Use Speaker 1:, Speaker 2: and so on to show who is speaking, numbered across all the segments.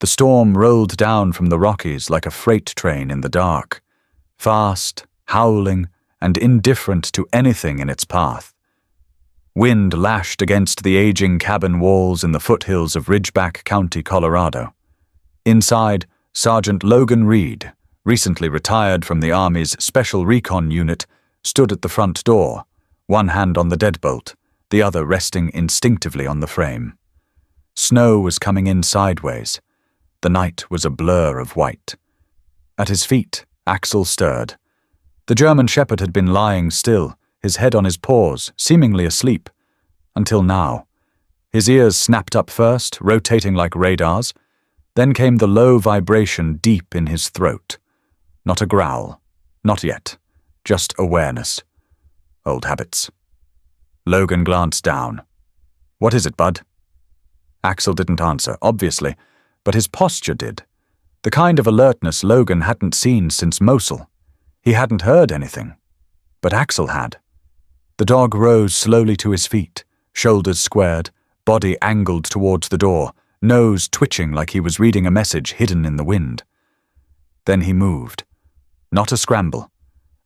Speaker 1: The storm rolled down from the Rockies like a freight train in the dark, fast, howling, and indifferent to anything in its path. Wind lashed against the aging cabin walls in the foothills of Ridgeback County, Colorado. Inside, Sergeant Logan Reed, recently retired from the Army's Special Recon Unit, stood at the front door, one hand on the deadbolt, the other resting instinctively on the frame. Snow was coming in sideways. The night was a blur of white. At his feet, Axel stirred. The German shepherd had been lying still, his head on his paws, seemingly asleep. Until now. His ears snapped up first, rotating like radars. Then came the low vibration deep in his throat. Not a growl. Not yet. Just awareness. Old habits. Logan glanced down. "What is it, bud?" Axel didn't answer, obviously, but his posture did. The kind of alertness Logan hadn't seen since Mosul. He hadn't heard anything. But Axel had. The dog rose slowly to his feet, shoulders squared, body angled towards the door, nose twitching like he was reading a message hidden in the wind. Then he moved. Not a scramble.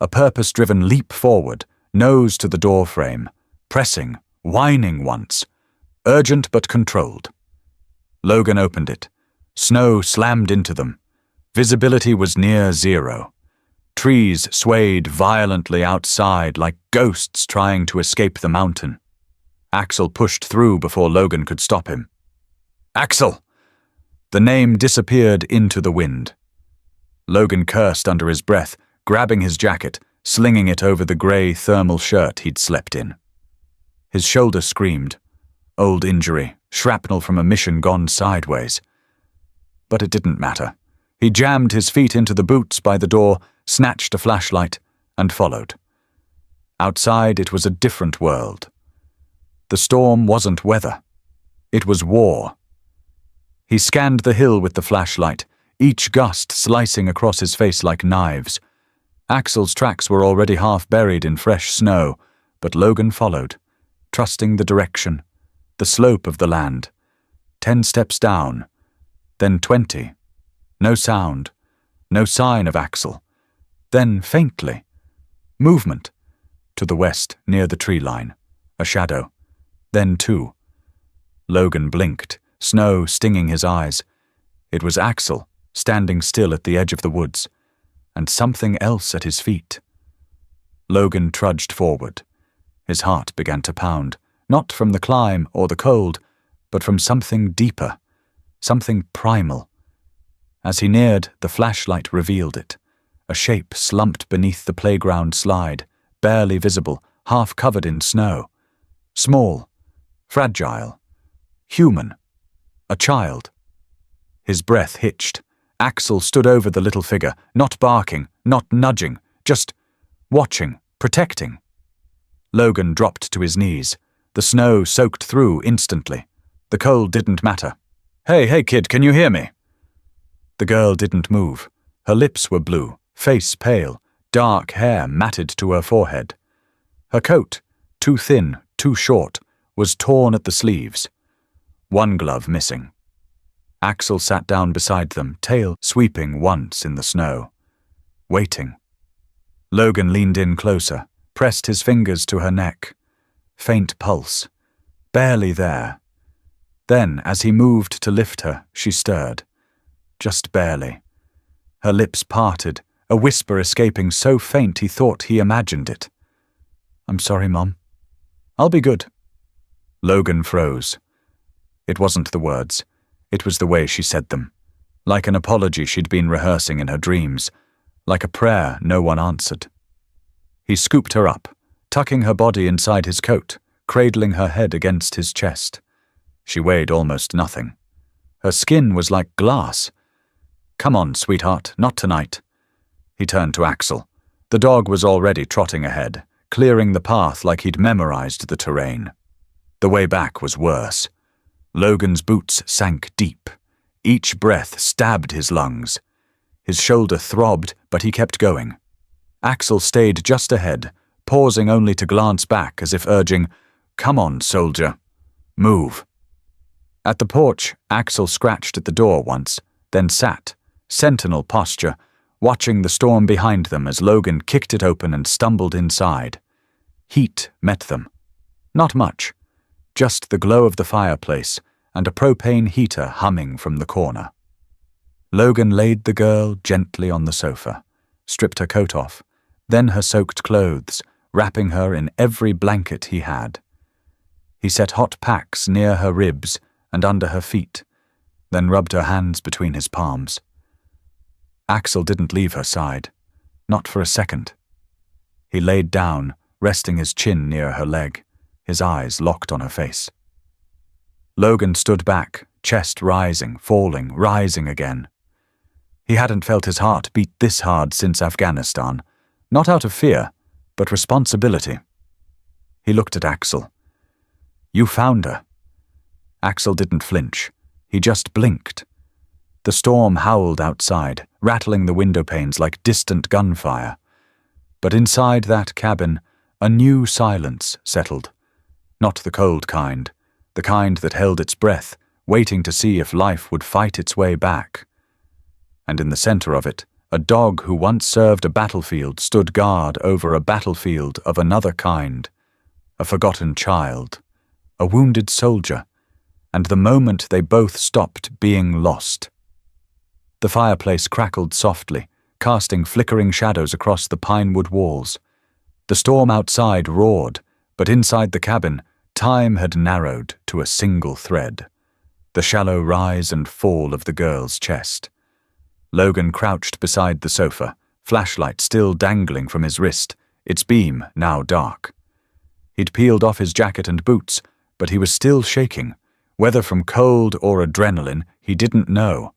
Speaker 1: A purpose-driven leap forward, nose to the door frame, pressing, whining once. Urgent but controlled. Logan opened it. Snow slammed into them. Visibility was near zero. Trees swayed violently outside like ghosts trying to escape the mountain. Axel pushed through before Logan could stop him. "Axel!" The name disappeared into the wind. Logan cursed under his breath, grabbing his jacket, slinging it over the grey thermal shirt he'd slept in. His shoulder screamed. Old injury, shrapnel from a mission gone sideways. But it didn't matter. He jammed his feet into the boots by the door, snatched a flashlight, and followed. Outside it was a different world. The storm wasn't weather. It was war. He scanned the hill with the flashlight, each gust slicing across his face like knives. Axel's tracks were already half buried in fresh snow, but Logan followed, trusting the direction, the slope of the land. 10 steps down, then 20. No sound, no sign of Axel. Then faintly, movement. To the west, near the tree line, a shadow. Then 2. Logan blinked, snow stinging his eyes. It was Axel, standing still at the edge of the woods, and something else at his feet. Logan trudged forward. His heart began to pound, not from the climb or the cold, but from something deeper, something primal. As he neared, the flashlight revealed it. A shape slumped beneath the playground slide, barely visible, half covered in snow. Small, fragile, human, a child. His breath hitched. Axel stood over the little figure, not barking, not nudging, just watching, protecting. Logan dropped to his knees. The snow soaked through instantly. The cold didn't matter. Hey, kid, can you hear me?" The girl didn't move. Her lips were blue, face pale, dark hair matted to her forehead. Her coat, too thin, too short, was torn at the sleeves. One glove missing. Axel sat down beside them, tail sweeping once in the snow. Waiting. Logan leaned in closer, pressed his fingers to her neck. Faint pulse. Barely there. Then, as he moved to lift her, she stirred. Just barely. Her lips parted, a whisper escaping so faint he thought he imagined it. "I'm sorry, Mom. I'll be good." Logan froze. It wasn't the words. It was the way she said them. Like an apology she'd been rehearsing in her dreams. Like a prayer no one answered. He scooped her up, tucking her body inside his coat, cradling her head against his chest. She weighed almost nothing. Her skin was like glass. "Come on, sweetheart, not tonight." He turned to Axel. The dog was already trotting ahead, clearing the path like he'd memorized the terrain. The way back was worse. Logan's boots sank deep. Each breath stabbed his lungs. His shoulder throbbed, but he kept going. Axel stayed just ahead, pausing only to glance back as if urging, "Come on, soldier. Move." At the porch, Axel scratched at the door once, then sat, sentinel posture, watching the storm behind them as Logan kicked it open and stumbled inside. Heat met them. Not much, just the glow of the fireplace and a propane heater humming from the corner. Logan laid the girl gently on the sofa, stripped her coat off, then her soaked clothes, wrapping her in every blanket he had. He set hot packs near her ribs and under her feet, then rubbed her hands between his palms. Axel didn't leave her side, not for a second. He laid down, resting his chin near her leg, his eyes locked on her face. Logan stood back, chest rising, falling, rising again. He hadn't felt his heart beat this hard since Afghanistan, not out of fear, but responsibility. He looked at Axel. "You found her." Axel didn't flinch. He just blinked. The storm howled outside, rattling the window panes like distant gunfire. But inside that cabin, a new silence settled. Not the cold kind, the kind that held its breath, waiting to see if life would fight its way back. And in the center of it, a dog who once served a battlefield stood guard over a battlefield of another kind, a forgotten child, a wounded soldier, and the moment they both stopped being lost. The fireplace crackled softly, casting flickering shadows across the pinewood walls. The storm outside roared, but inside the cabin, time had narrowed to a single thread, the shallow rise and fall of the girl's chest. Logan crouched beside the sofa, flashlight still dangling from his wrist, its beam now dark. He'd peeled off his jacket and boots, but he was still shaking. Whether from cold or adrenaline, he didn't know.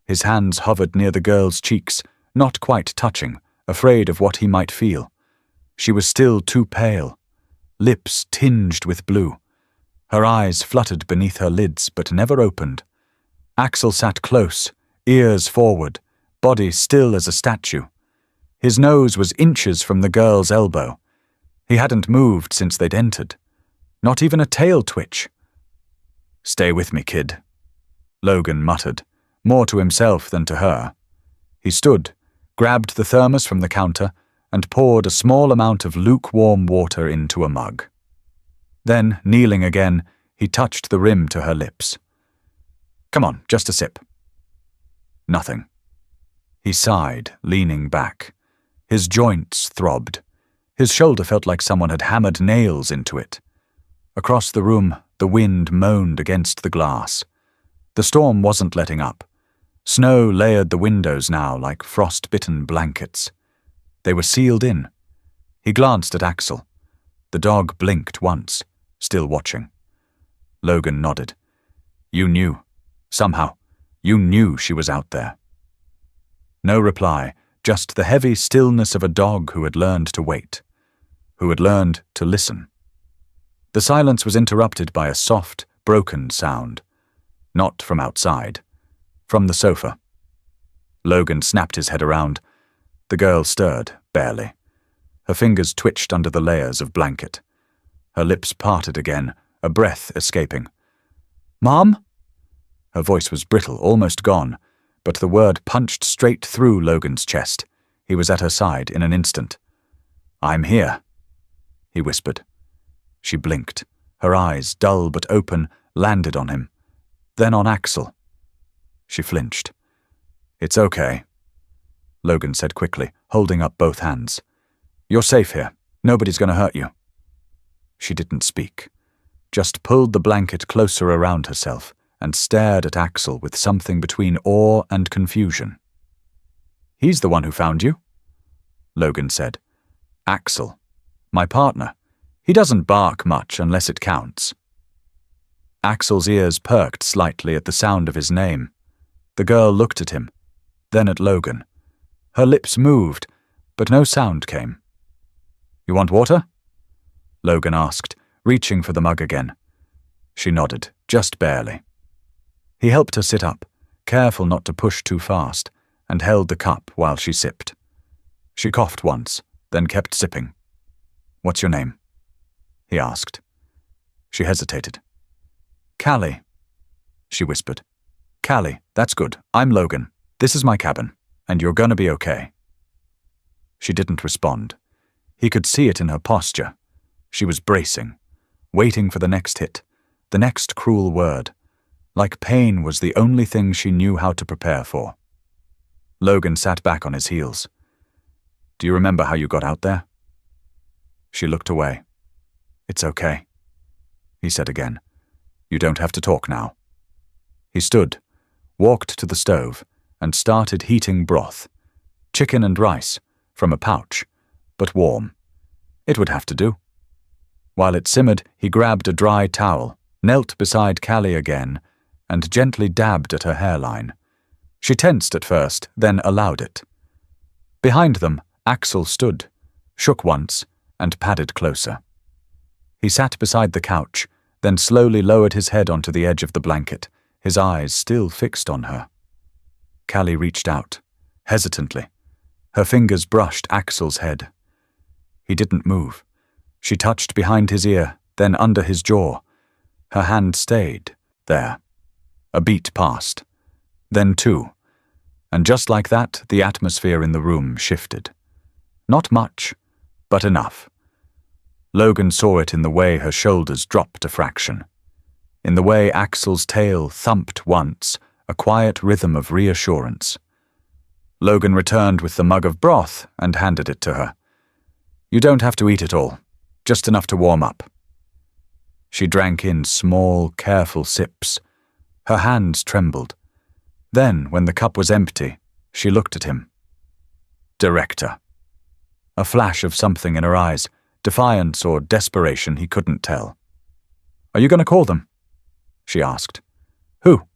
Speaker 1: His hands hovered near the girl's cheeks, not quite touching, afraid of what he might feel. She was still too pale, lips tinged with blue. Her eyes fluttered beneath her lids, but never opened. Axel sat close, ears forward, body still as a statue. His nose was inches from the girl's elbow. He hadn't moved since they'd entered. Not even a tail twitch. "Stay with me, kid," Logan muttered, more to himself than to her. He stood, grabbed the thermos from the counter, and poured a small amount of lukewarm water into a mug. Then, kneeling again, he touched the rim to her lips. "Come on, just a sip." Nothing. He sighed, leaning back. His joints throbbed. His shoulder felt like someone had hammered nails into it. Across the room, the wind moaned against the glass. The storm wasn't letting up. Snow layered the windows now like frost-bitten blankets. They were sealed in. He glanced at Axel. The dog blinked once, still watching. Logan nodded. "You knew. Somehow. You knew she was out there." No reply, just the heavy stillness of a dog who had learned to wait, who had learned to listen. The silence was interrupted by a soft, broken sound. Not from outside. From the sofa. Logan snapped his head around. The girl stirred, barely. Her fingers twitched under the layers of blanket. Her lips parted again, a breath escaping. "Mom?" Her voice was brittle, almost gone, but the word punched straight through Logan's chest. He was at her side in an instant. "I'm here," he whispered. She blinked. Her eyes, dull but open, landed on him. Then on Axel. She flinched. "It's okay," Logan said quickly, holding up both hands. "You're safe here. Nobody's going to hurt you." She didn't speak, just pulled the blanket closer around herself and stared at Axel with something between awe and confusion. "He's the one who found you," Logan said. "Axel. My partner. He doesn't bark much unless it counts." Axel's ears perked slightly at the sound of his name. The girl looked at him, then at Logan. Her lips moved, but no sound came. "You want water?" Logan asked, reaching for the mug again. She nodded, just barely. He helped her sit up, careful not to push too fast, and held the cup while she sipped. She coughed once, then kept sipping. "What's your name?" he asked. She hesitated. "Callie." she whispered. "Callie, that's good. I'm Logan. This is my cabin, and you're gonna be okay." She didn't respond. He could see it in her posture. She was bracing, waiting for the next hit, the next cruel word, like pain was the only thing she knew how to prepare for. Logan sat back on his heels. "Do you remember how you got out there?" She looked away. "It's okay," he said again. "You don't have to talk now." He stood, walked to the stove, and started heating broth. Chicken and rice, from a pouch, but warm. It would have to do. While it simmered, he grabbed a dry towel, knelt beside Callie again, and gently dabbed at her hairline. She tensed at first, then allowed it. Behind them, Axel stood, shook once, and padded closer. He sat beside the couch, then slowly lowered his head onto the edge of the blanket, his eyes still fixed on her. Callie reached out, hesitantly. Her fingers brushed Axel's head. He didn't move. She touched behind his ear, then under his jaw. Her hand stayed there. A beat passed. Then two. And just like that, the atmosphere in the room shifted. Not much, but enough. Logan saw it in the way her shoulders dropped a fraction. In the way Axel's tail thumped once, a quiet rhythm of reassurance. Logan returned with the mug of broth and handed it to her. "You don't have to eat it all, just enough to warm up." She drank in small, careful sips. Her hands trembled. Then, when the cup was empty, she looked at him. Director. A flash of something in her eyes, defiance or desperation, he couldn't tell. "Are you going to call them?" she asked. "Who?"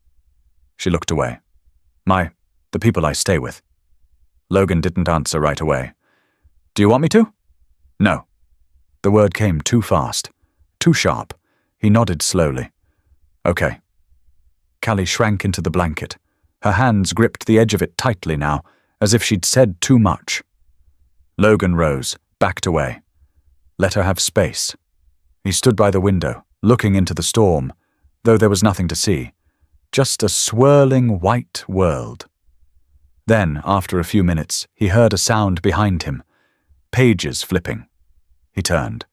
Speaker 1: She looked away. The people I stay with." Logan didn't answer right away. "Do you want me to?" "No." The word came too fast, too sharp. He nodded slowly. "Okay." Callie shrank into the blanket. Her hands gripped the edge of it tightly now, as if she'd said too much. Logan rose, backed away. Let her have space. He stood by the window, looking into the storm, though there was nothing to see. Just a swirling white world. Then, after a few minutes, he heard a sound behind him. Pages flipping. He turned.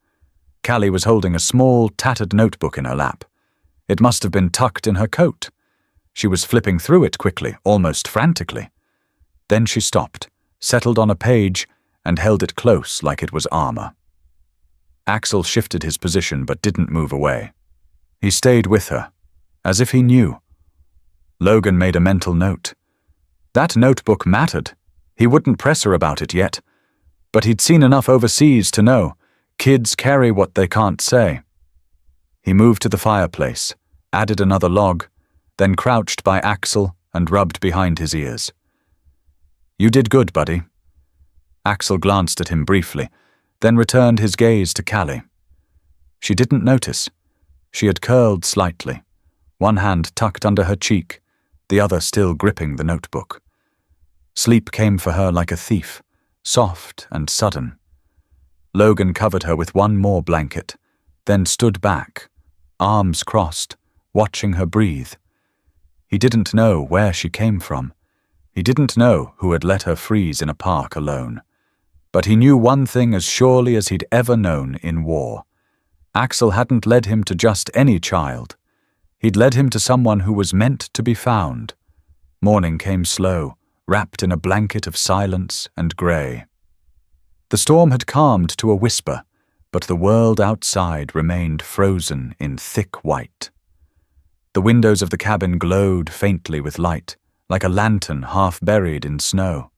Speaker 1: Callie was holding a small, tattered notebook in her lap. It must have been tucked in her coat. She was flipping through it quickly, almost frantically. Then she stopped, settled on a page, and held it close like it was armor. Axel shifted his position but didn't move away. He stayed with her, as if he knew. Logan made a mental note. That notebook mattered. He wouldn't press her about it yet. But he'd seen enough overseas to know. Kids carry what they can't say. He moved to the fireplace, added another log, then crouched by Axel and rubbed behind his ears. "You did good, buddy." Axel glanced at him briefly, then returned his gaze to Callie. She didn't notice. She had curled slightly, one hand tucked under her cheek, the other still gripping the notebook. Sleep came for her like a thief, soft and sudden. Logan covered her with one more blanket, then stood back, arms crossed, watching her breathe. He didn't know where she came from. He didn't know who had let her freeze in a park alone. But he knew one thing as surely as he'd ever known in war. Axel hadn't led him to just any child. He'd led him to someone who was meant to be found. Morning came slow, wrapped in a blanket of silence and grey. The storm had calmed to a whisper, but the world outside remained frozen in thick white. The windows of the cabin glowed faintly with light, like a lantern half buried in snow.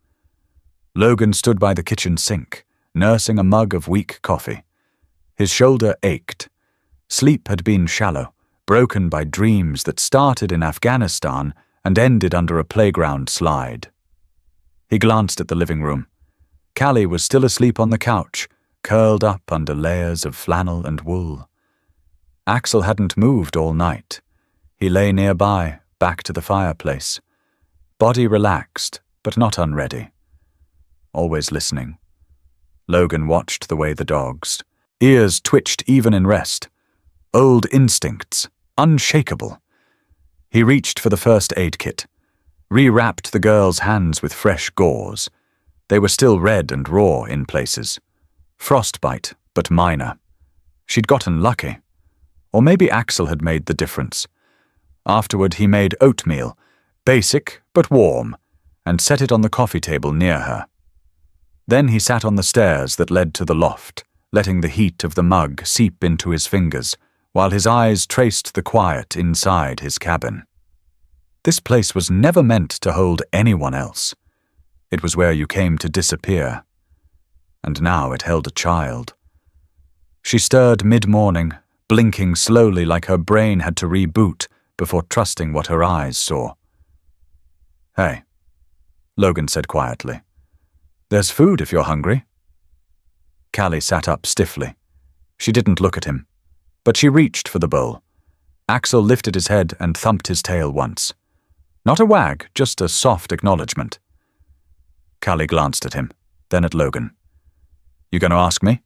Speaker 1: Logan stood by the kitchen sink, nursing a mug of weak coffee. His shoulder ached. Sleep had been shallow, broken by dreams that started in Afghanistan and ended under a playground slide. He glanced at the living room. Callie was still asleep on the couch, curled up under layers of flannel and wool. Axel hadn't moved all night. He lay nearby, back to the fireplace. Body relaxed, but not unready. Always listening. Logan watched the way the dogs. Ears twitched even in rest. Old instincts, unshakable. He reached for the first aid kit, rewrapped the girl's hands with fresh gauze. They were still red and raw in places. Frostbite, but minor. She'd gotten lucky. Or maybe Axel had made the difference. Afterward, he made oatmeal, basic but warm, and set it on the coffee table near her. Then he sat on the stairs that led to the loft, letting the heat of the mug seep into his fingers, while his eyes traced the quiet inside his cabin. This place was never meant to hold anyone else. It was where you came to disappear. And now it held a child. She stirred mid-morning, blinking slowly like her brain had to reboot before trusting what her eyes saw. "Hey," Logan said quietly. "There's food if you're hungry." Callie sat up stiffly. She didn't look at him, but she reached for the bowl. Axel lifted his head and thumped his tail once. Not a wag, just a soft acknowledgement. Callie glanced at him, then at Logan. "You going to ask me?"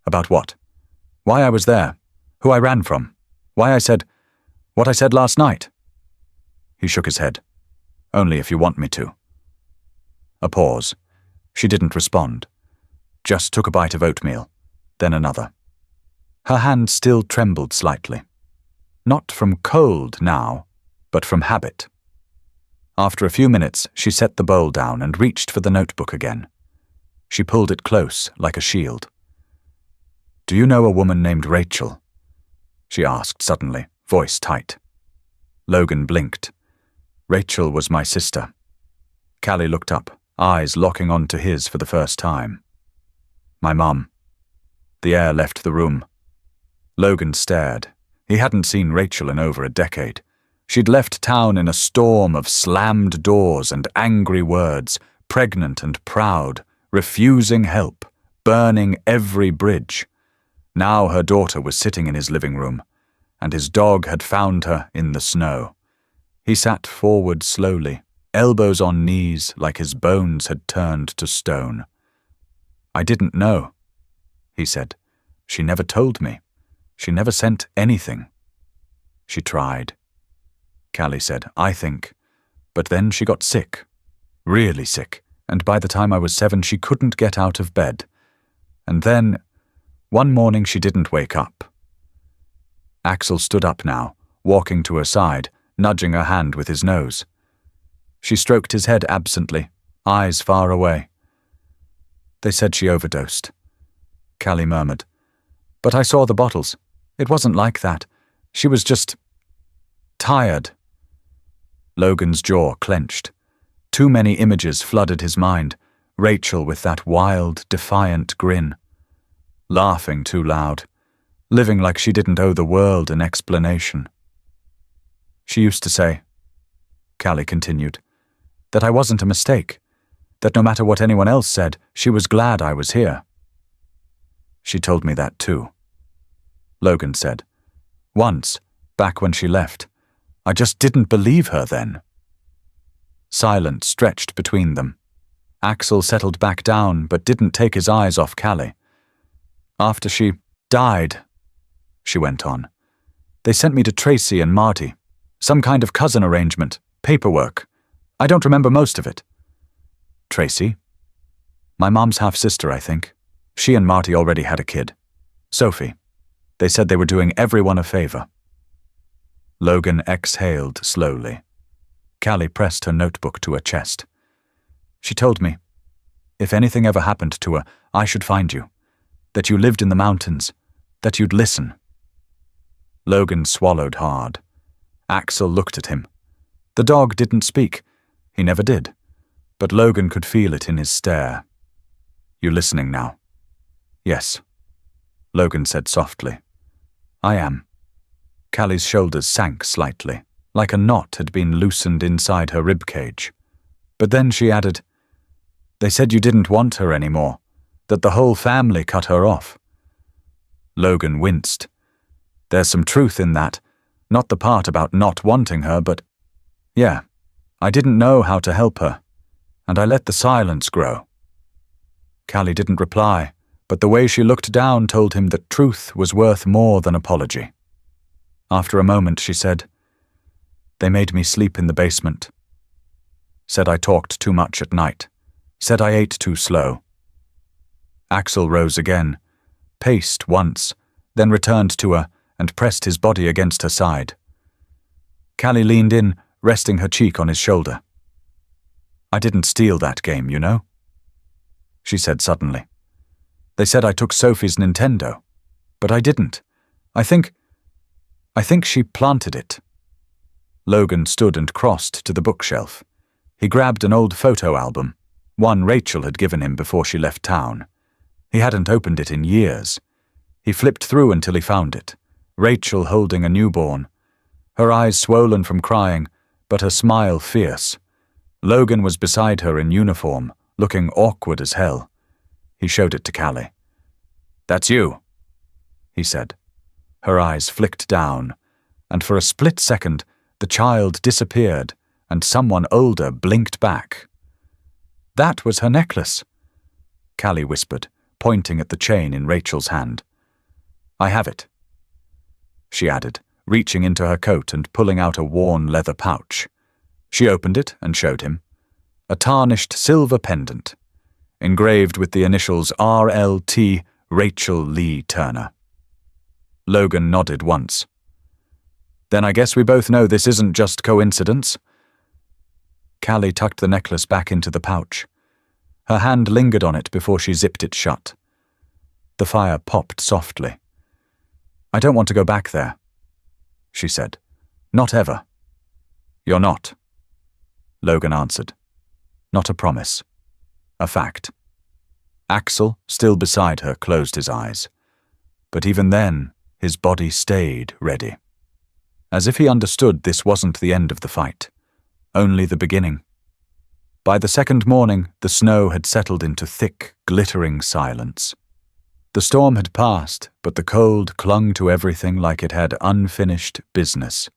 Speaker 1: "About what?" "Why I was there, who I ran from, what I said last night." He shook his head. "Only if you want me to." A pause. She didn't respond. Just took a bite of oatmeal, then another. Her hand still trembled slightly. Not from cold now, but from habit. After a few minutes, she set the bowl down and reached for the notebook again. She pulled it close, like a shield. "Do you know a woman named Rachel?" she asked suddenly, voice tight. Logan blinked. "Rachel was my sister." Callie looked up, eyes locking onto his for the first time. "My mum." The air left the room. Logan stared. He hadn't seen Rachel in over a decade. She'd left town in a storm of slammed doors and angry words, pregnant and proud, refusing help, burning every bridge. Now her daughter was sitting in his living room, and his dog had found her in the snow. He sat forward slowly, elbows on knees like his bones had turned to stone. "I didn't know," he said. "She never told me. She never sent anything." "She tried," Callie said, "I think. But then she got sick. Really sick. And by the time I was 7, she couldn't get out of bed. And then, one morning she didn't wake up." Axel stood up now, walking to her side, nudging her hand with his nose. She stroked his head absently, eyes far away. "They said she overdosed," Callie murmured. "But I saw the bottles. It wasn't like that. She was just tired." Logan's jaw clenched. Too many images flooded his mind. Rachel with that wild, defiant grin. Laughing too loud. Living like she didn't owe the world an explanation. "She used to say," Callie continued, "that I wasn't a mistake. That no matter what anyone else said, she was glad I was here." "She told me that too," Logan said. "Once, back when she left. I just didn't believe her then." Silence stretched between them. Axel settled back down but didn't take his eyes off Callie. "After she died," she went on, "they sent me to Tracy and Marty. Some kind of cousin arrangement, paperwork. I don't remember most of it." "Tracy?" "My mom's half-sister, I think. She and Marty already had a kid. Sophie. They said they were doing everyone a favor." Logan exhaled slowly. Callie pressed her notebook to her chest. "She told me, if anything ever happened to her, I should find you. That you lived in the mountains. That you'd listen." Logan swallowed hard. Axel looked at him. The dog didn't speak. He never did. But Logan could feel it in his stare. "You listening now?" "Yes," Logan said softly. "I am." Callie's shoulders sank slightly, like a knot had been loosened inside her ribcage. But then she added, "They said you didn't want her anymore, that the whole family cut her off." Logan winced. There's some truth in that, not the part about not wanting her, but yeah, I didn't know how to help her, and I let the silence grow. Callie didn't reply, but the way she looked down told him that truth was worth more than apology. After a moment she said, They made me sleep in the basement. Said I talked too much at night. Said I ate too slow. Axel rose again, paced once, then returned to her and pressed his body against her side. Callie leaned in, resting her cheek on his shoulder. I didn't steal that game, you know? She said suddenly. They said I took Sophie's Nintendo, but I didn't. I think she planted it. Logan stood and crossed to the bookshelf. He grabbed an old photo album, one Rachel had given him before she left town. He hadn't opened it in years. He flipped through until he found it, Rachel holding a newborn. Her eyes swollen from crying, but her smile fierce. Logan was beside her in uniform, looking awkward as hell. He showed it to Callie. That's you, he said. Her eyes flicked down, and for a split second, the child disappeared, and someone older blinked back. That was her necklace, Callie whispered, pointing at the chain in Rachel's hand. I have it, she added, reaching into her coat and pulling out a worn leather pouch. She opened it and showed him. A tarnished silver pendant, engraved with the initials RLT Rachel Lee Turner. Logan nodded once. Then I guess we both know this isn't just coincidence. Callie tucked the necklace back into the pouch. Her hand lingered on it before she zipped it shut. The fire popped softly. I don't want to go back there, she said. Not ever. You're not, Logan answered. Not a promise. A fact. Axel, still beside her, closed his eyes. But even then, his body stayed ready. As if he understood this wasn't the end of the fight, only the beginning. By the second morning, the snow had settled into thick, glittering silence. The storm had passed, but the cold clung to everything like it had unfinished business.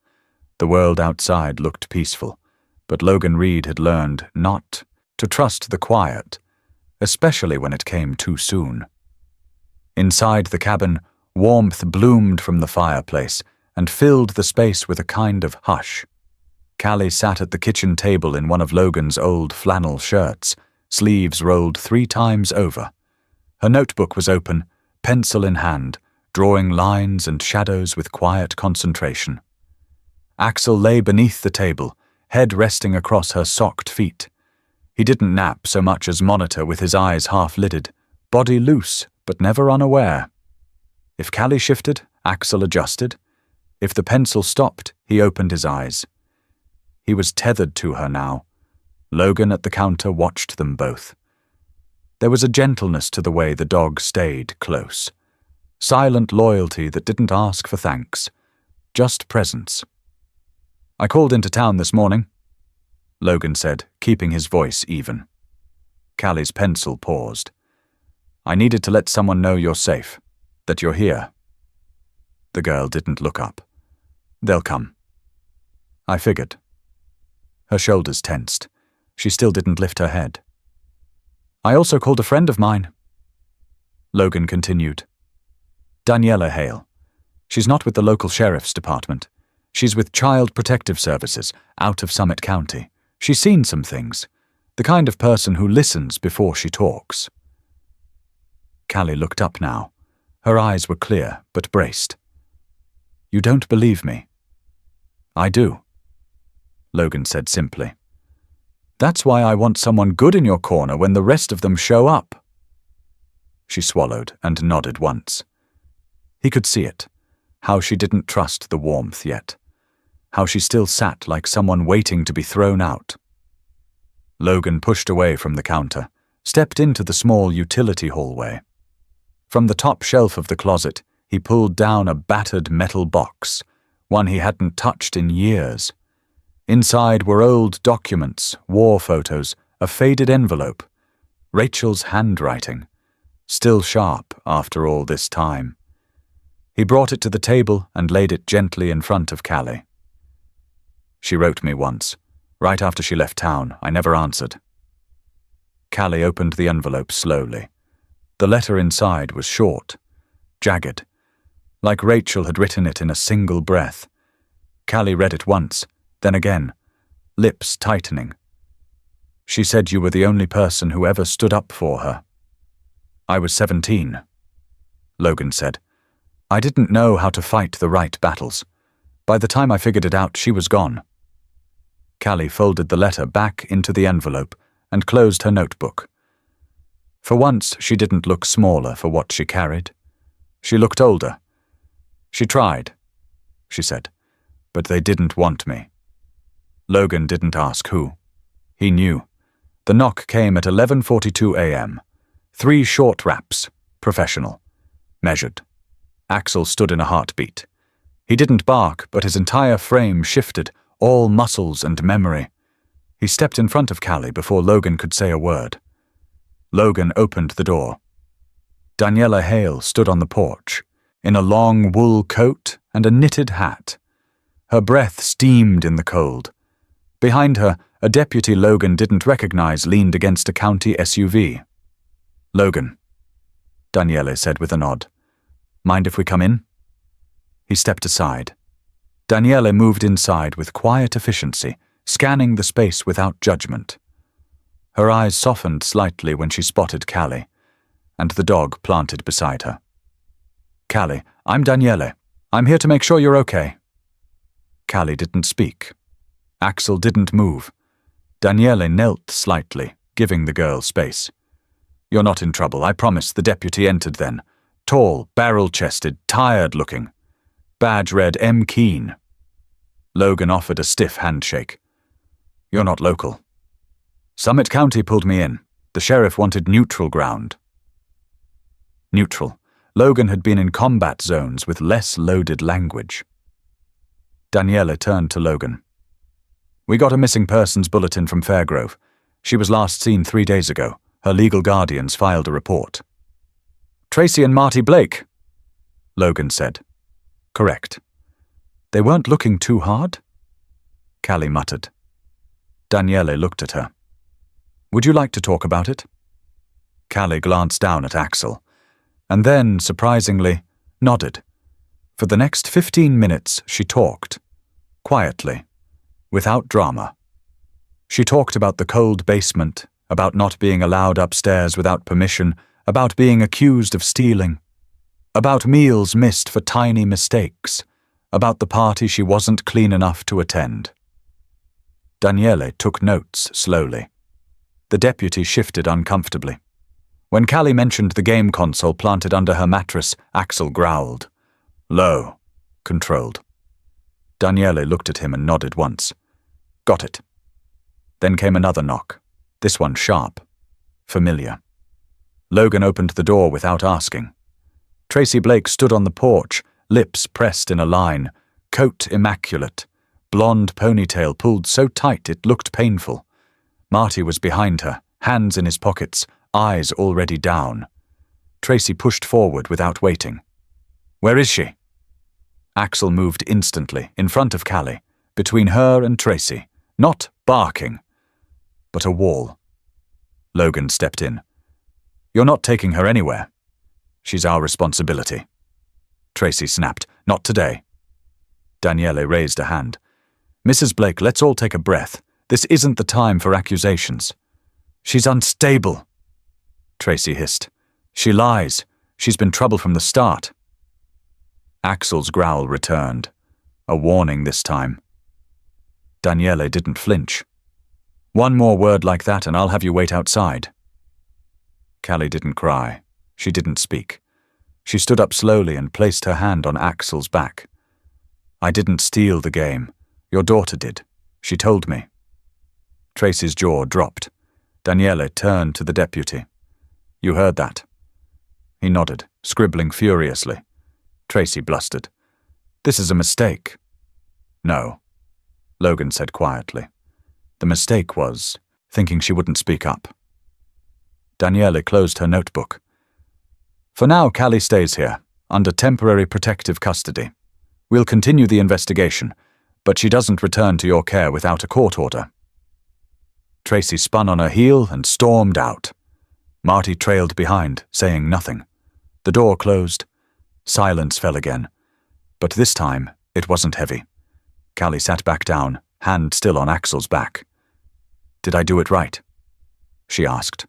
Speaker 1: The world outside looked peaceful, but Logan Reed had learned not to trust the quiet, especially when it came too soon. Inside the cabin, warmth bloomed from the fireplace and filled the space with a kind of hush. Callie sat at the kitchen table in one of Logan's old flannel shirts, sleeves rolled 3 times over. Her notebook was open, pencil in hand, drawing lines and shadows with quiet concentration. Axel lay beneath the table, head resting across her socked feet. He didn't nap so much as monitor with his eyes half-lidded, body loose but never unaware. If Callie shifted, Axel adjusted. If the pencil stopped, he opened his eyes. He was tethered to her now. Logan at the counter watched them both. There was a gentleness to the way the dog stayed close. Silent loyalty that didn't ask for thanks. Just presence. I called into town this morning, Logan said, keeping his voice even. Callie's pencil paused. I needed to let someone know you're safe, that you're here. The girl didn't look up. They'll come. I figured. Her shoulders tensed. She still didn't lift her head. I also called a friend of mine. Logan continued. Daniela Hale. She's not with the local sheriff's department. She's with Child Protective Services, out of Summit County. She's seen some things. The kind of person who listens before she talks. Callie looked up now. Her eyes were clear, but braced. You don't believe me? I do, Logan said simply. That's why I want someone good in your corner when the rest of them show up. She swallowed and nodded once. He could see it, how she didn't trust the warmth yet, how she still sat like someone waiting to be thrown out. Logan pushed away from the counter, stepped into the small utility hallway. From the top shelf of the closet, he pulled down a battered metal box, one he hadn't touched in years. Inside were old documents, war photos, a faded envelope. Rachel's handwriting, still sharp after all this time. He brought it to the table and laid it gently in front of Callie. She wrote me once. Right after she left town, I never answered. Callie opened the envelope slowly. The letter inside was short, jagged, like Rachel had written it in a single breath. Callie read it once, Then again, lips tightening. She said you were the only person who ever stood up for her. I was 17, Logan said. I didn't know how to fight the right battles. By the time I figured it out, she was gone. Callie folded the letter back into the envelope and closed her notebook. For once, she didn't look smaller for what she carried. She looked older. She tried, she said, but they didn't want me. Logan didn't ask who. He knew. The knock came at 11:42 a.m. 3 short raps, professional, measured. Axel stood in a heartbeat. He didn't bark, but his entire frame shifted, all muscles and memory. He stepped in front of Callie before Logan could say a word. Logan opened the door. Daniela Hale stood on the porch, in a long wool coat and a knitted hat. Her breath steamed in the cold. Behind her, a deputy Logan didn't recognize leaned against a county SUV. Logan, Daniele said with a nod. Mind if we come in? He stepped aside. Daniele moved inside with quiet efficiency, scanning the space without judgment. Her eyes softened slightly when she spotted Callie, and the dog planted beside her. Callie, I'm Daniele. I'm here to make sure you're okay. Callie didn't speak. Axel didn't move. Daniele knelt slightly, giving the girl space. You're not in trouble, I promise. The deputy entered then. Tall, barrel-chested, tired-looking. Badge read M. Keene. Logan offered a stiff handshake. You're not local. Summit County pulled me in. The sheriff wanted neutral ground. Neutral. Logan had been in combat zones with less loaded language. Daniela turned to Logan. We got a missing persons bulletin from Fairgrove. She was last seen 3 days ago. Her legal guardians filed a report. Tracy and Marty Blake, Logan said. Correct. They weren't looking too hard? Callie muttered. Daniele looked at her. Would you like to talk about it? Callie glanced down at Axel, and then, surprisingly, nodded. For the next 15 minutes she talked, quietly, without drama. She talked about the cold basement, about not being allowed upstairs without permission, about being accused of stealing, about meals missed for tiny mistakes, about the party she wasn't clean enough to attend. Daniele took notes slowly. The deputy shifted uncomfortably. When Callie mentioned the game console planted under her mattress, Axel growled. Low. Controlled. Daniele looked at him and nodded once. Got it. Then came another knock. This one sharp. Familiar. Logan opened the door without asking. Tracy Blake stood on the porch, lips pressed in a line, coat immaculate, blonde ponytail pulled so tight it looked painful. Marty was behind her, hands in his pockets, eyes already down. Tracy pushed forward without waiting. Where is she? Axel moved instantly, in front of Callie, between her and Tracy, not barking, but a wall. Logan stepped in. You're not taking her anywhere. She's our responsibility. Tracy snapped. Not today. Daniele raised a hand. Mrs. Blake, let's all take a breath. This isn't the time for accusations. She's unstable. Tracy hissed. She lies. She's been trouble from the start. Axel's growl returned. A warning this time. Daniele didn't flinch. One more word like that and I'll have you wait outside. Callie didn't cry. She didn't speak. She stood up slowly and placed her hand on Axel's back. I didn't steal the game. Your daughter did. She told me. Tracy's jaw dropped. Daniele turned to the deputy. You heard that? He nodded, scribbling furiously. Tracy blustered. This is a mistake. No, Logan said quietly. The mistake was thinking she wouldn't speak up. Daniele closed her notebook. For now, Callie stays here, under temporary protective custody. We'll continue the investigation, but she doesn't return to your care without a court order. Tracy spun on her heel and stormed out. Marty trailed behind, saying nothing. The door closed. Silence fell again. But this time, it wasn't heavy. Callie sat back down, hand still on Axel's back. "Did I do it right?" she asked.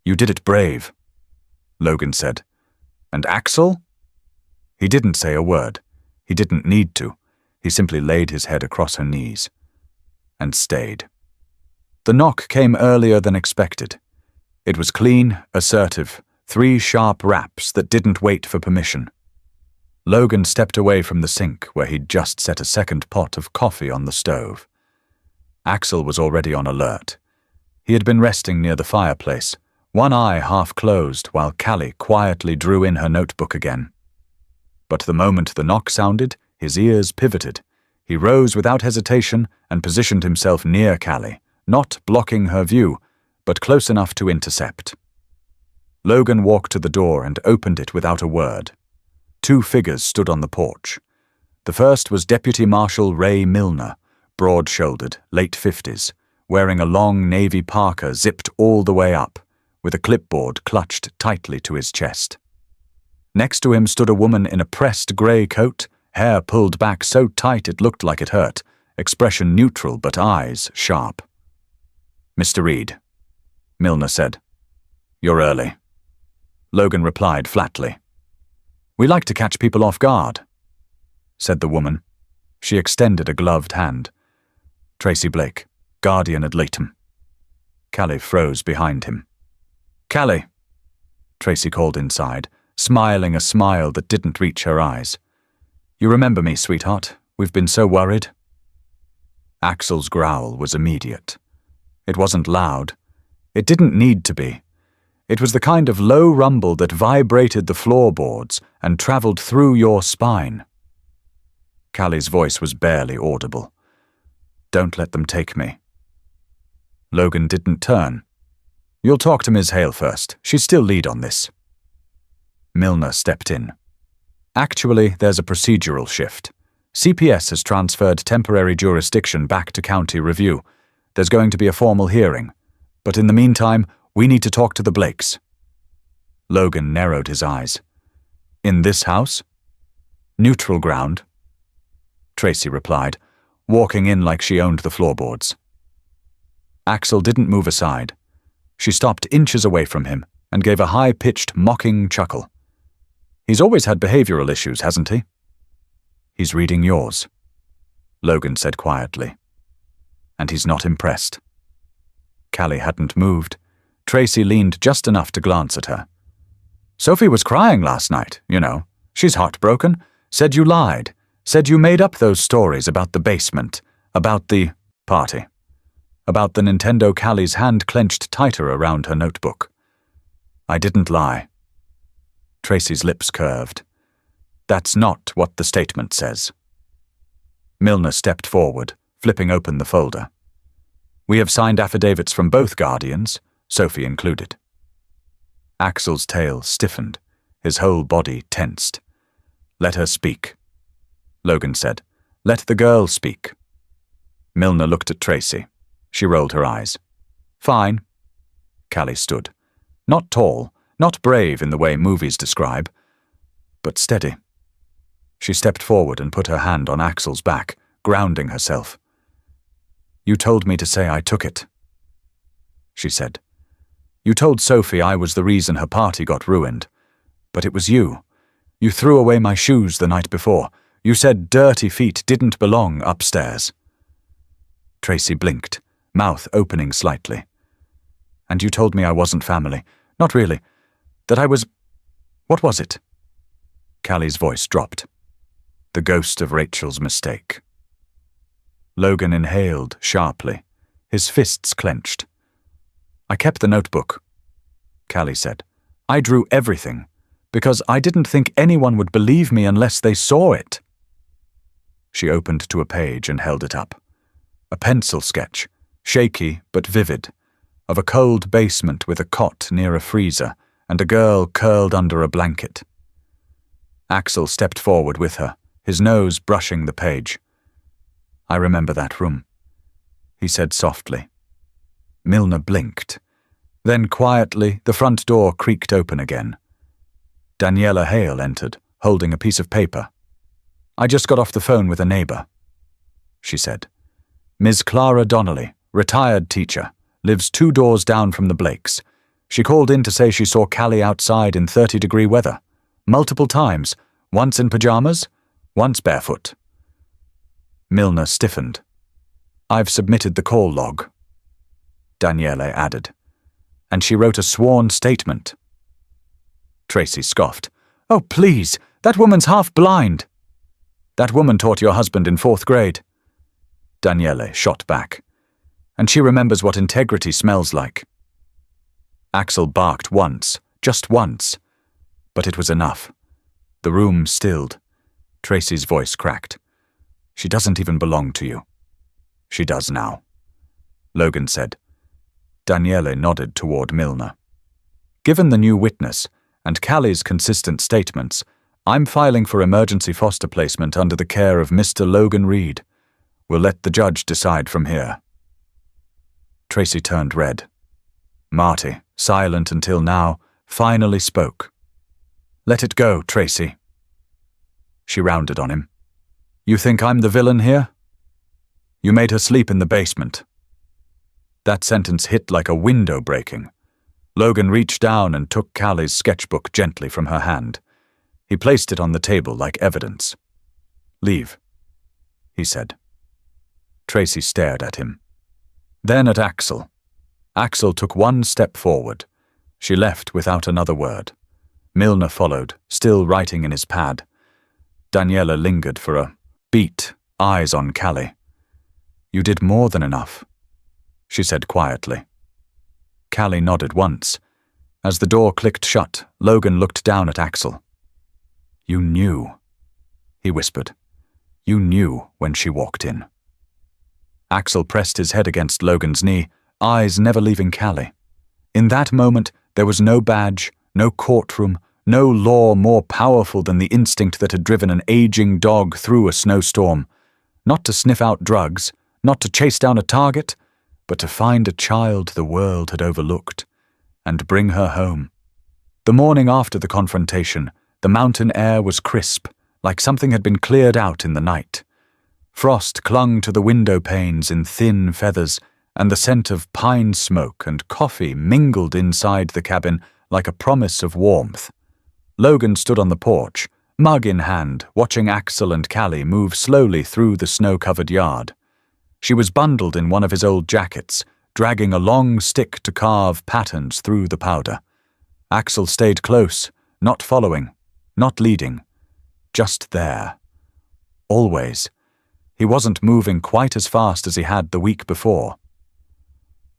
Speaker 1: "You did it brave," Logan said. "And Axel?" He didn't say a word. He didn't need to. He simply laid his head across her knees and stayed. The knock came earlier than expected. It was clean, assertive, 3 sharp raps that didn't wait for permission. Logan stepped away from the sink where he'd just set a second pot of coffee on the stove. Axel was already on alert. He had been resting near the fireplace, one eye half closed while Callie quietly drew in her notebook again. But the moment the knock sounded, his ears pivoted. He rose without hesitation and positioned himself near Callie, not blocking her view, but close enough to intercept. Logan walked to the door and opened it without a word. 2 figures stood on the porch. The first was Deputy Marshal Ray Milner, broad-shouldered, late 50s, wearing a long navy parka zipped all the way up, with a clipboard clutched tightly to his chest. Next to him stood a woman in a pressed grey coat, hair pulled back so tight it looked like it hurt, expression neutral but eyes sharp. "Mr. Reed," Milner said. "You're early." Logan replied flatly. "We like to catch people off guard," said the woman. She extended a gloved hand. "Tracy Blake, Guardian ad litem." Callie froze behind him. "Callie," Tracy called inside, smiling a smile that didn't reach her eyes. "You remember me, sweetheart? We've been so worried." Axel's growl was immediate. It wasn't loud. It didn't need to be. It was the kind of low rumble that vibrated the floorboards and traveled through your spine. Callie's voice was barely audible. "Don't let them take me." Logan didn't turn. "You'll talk to Ms. Hale first. She's still lead on this." Milner stepped in. "Actually, there's a procedural shift. CPS has transferred temporary jurisdiction back to county review. There's going to be a formal hearing. But in the meantime, we need to talk to the Blakes." Logan narrowed his eyes. "In this house?" "Neutral ground," Tracy replied, walking in like she owned the floorboards. Axel didn't move aside. She stopped inches away from him and gave a high-pitched, mocking chuckle. "He's always had behavioral issues, hasn't he?" "He's reading yours," Logan said quietly. "And he's not impressed." Callie hadn't moved. Tracy leaned just enough to glance at her. "Sophie was crying last night, you know. She's heartbroken. Said you lied. Said you made up those stories about the basement, about the party, about the Nintendo." Callie's hand clenched tighter around her notebook. "I didn't lie." Tracy's lips curved. "That's not what the statement says." Milner stepped forward, flipping open the folder. "We have signed affidavits from both guardians, Sophie included." Axel's tail stiffened, his whole body tensed. "Let her speak," Logan said. "Let the girl speak." Milner looked at Tracy. She rolled her eyes. "Fine." Callie stood. Not tall, not brave in the way movies describe, but steady. She stepped forward and put her hand on Axel's back, grounding herself. "You told me to say I took it," she said. "You told Sophie I was the reason her party got ruined. But it was you. You threw away my shoes the night before. You said dirty feet didn't belong upstairs." Tracy blinked, mouth opening slightly. "And you told me I wasn't family. Not really. That I was... What was it?" Callie's voice dropped. "The ghost of Rachel's mistake." Logan inhaled sharply, his fists clenched. "I kept the notebook," Callie said. "I drew everything, because I didn't think anyone would believe me unless they saw it." She opened to a page and held it up. A pencil sketch, shaky but vivid, of a cold basement with a cot near a freezer and a girl curled under a blanket. Axel stepped forward with her, his nose brushing the page. "I remember that room," he said softly. Milner blinked. Then quietly, the front door creaked open again. Daniela Hale entered, holding a piece of paper. "I just got off the phone with a neighbor," she said. Ms. Clara Donnelly, retired teacher, lives 2 doors down from the Blakes. She called in to say she saw Callie outside in 30-degree weather. Multiple times, once in pajamas, once barefoot. Milner stiffened. I've submitted the call log, Daniele added. And she wrote a sworn statement. Tracy scoffed. Oh, please, that woman's half blind. That woman taught your husband in 4th grade. Daniele shot back. And she remembers what integrity smells like. Axel barked once, just once. But it was enough. The room stilled. Tracy's voice cracked. She doesn't even belong to you. She does now, Logan said. Daniele nodded toward Milner. Given the new witness and Callie's consistent statements, I'm filing for emergency foster placement under the care of Mr. Logan Reed. We'll let the judge decide from here. Tracy turned red. Marty, silent until now, finally spoke. Let it go, Tracy. She rounded on him. You think I'm the villain here? You made her sleep in the basement. That sentence hit like a window breaking. Logan reached down and took Callie's sketchbook gently from her hand. He placed it on the table like evidence. Leave, he said. Tracy stared at him. Then at Axel. Axel took 1 step forward. She left without another word. Milner followed, still writing in his pad. Daniela lingered for a beat, eyes on Callie. You did more than enough, she said quietly. Callie nodded once. As the door clicked shut, Logan looked down at Axel. You knew, he whispered. You knew when she walked in. Axel pressed his head against Logan's knee, eyes never leaving Callie. In that moment, there was no badge, no courtroom, no law more powerful than the instinct that had driven an aging dog through a snowstorm. Not to sniff out drugs, not to chase down a target, but to find a child the world had overlooked and bring her home. The morning after the confrontation, the mountain air was crisp, like something had been cleared out in the night. Frost clung to the window panes in thin feathers, and the scent of pine smoke and coffee mingled inside the cabin like a promise of warmth. Logan stood on the porch, mug in hand, watching Axel and Callie move slowly through the snow-covered yard. She was bundled in one of his old jackets, dragging a long stick to carve patterns through the powder. Axel stayed close, not following, not leading, just there. Always. He wasn't moving quite as fast as he had the week before.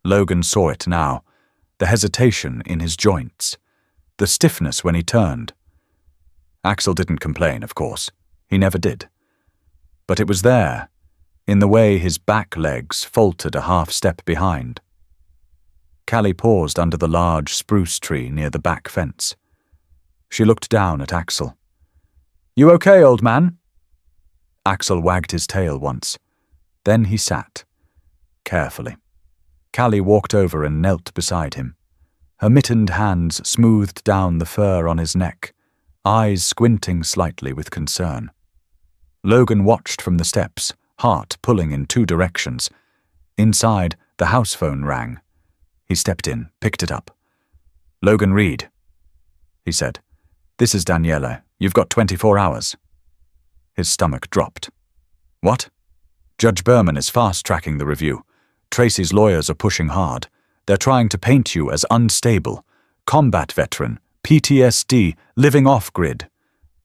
Speaker 1: Logan saw it now, the hesitation in his joints, the stiffness when he turned. Axel didn't complain, of course. He never did. But it was there, in the way his back legs faltered a half step behind. Callie paused under the large spruce tree near the back fence. She looked down at Axel. You okay, old man? Axel wagged his tail once. Then he sat, carefully. Callie walked over and knelt beside him. Her mittened hands smoothed down the fur on his neck, eyes squinting slightly with concern. Logan watched from the steps, heart pulling in 2 directions. Inside, the house phone rang. He stepped in, picked it up. Logan Reed, he said. This is Daniela. You've got 24 hours. His stomach dropped. What? Judge Berman is fast-tracking the review. Tracy's lawyers are pushing hard. They're trying to paint you as unstable, combat veteran, PTSD, living off-grid.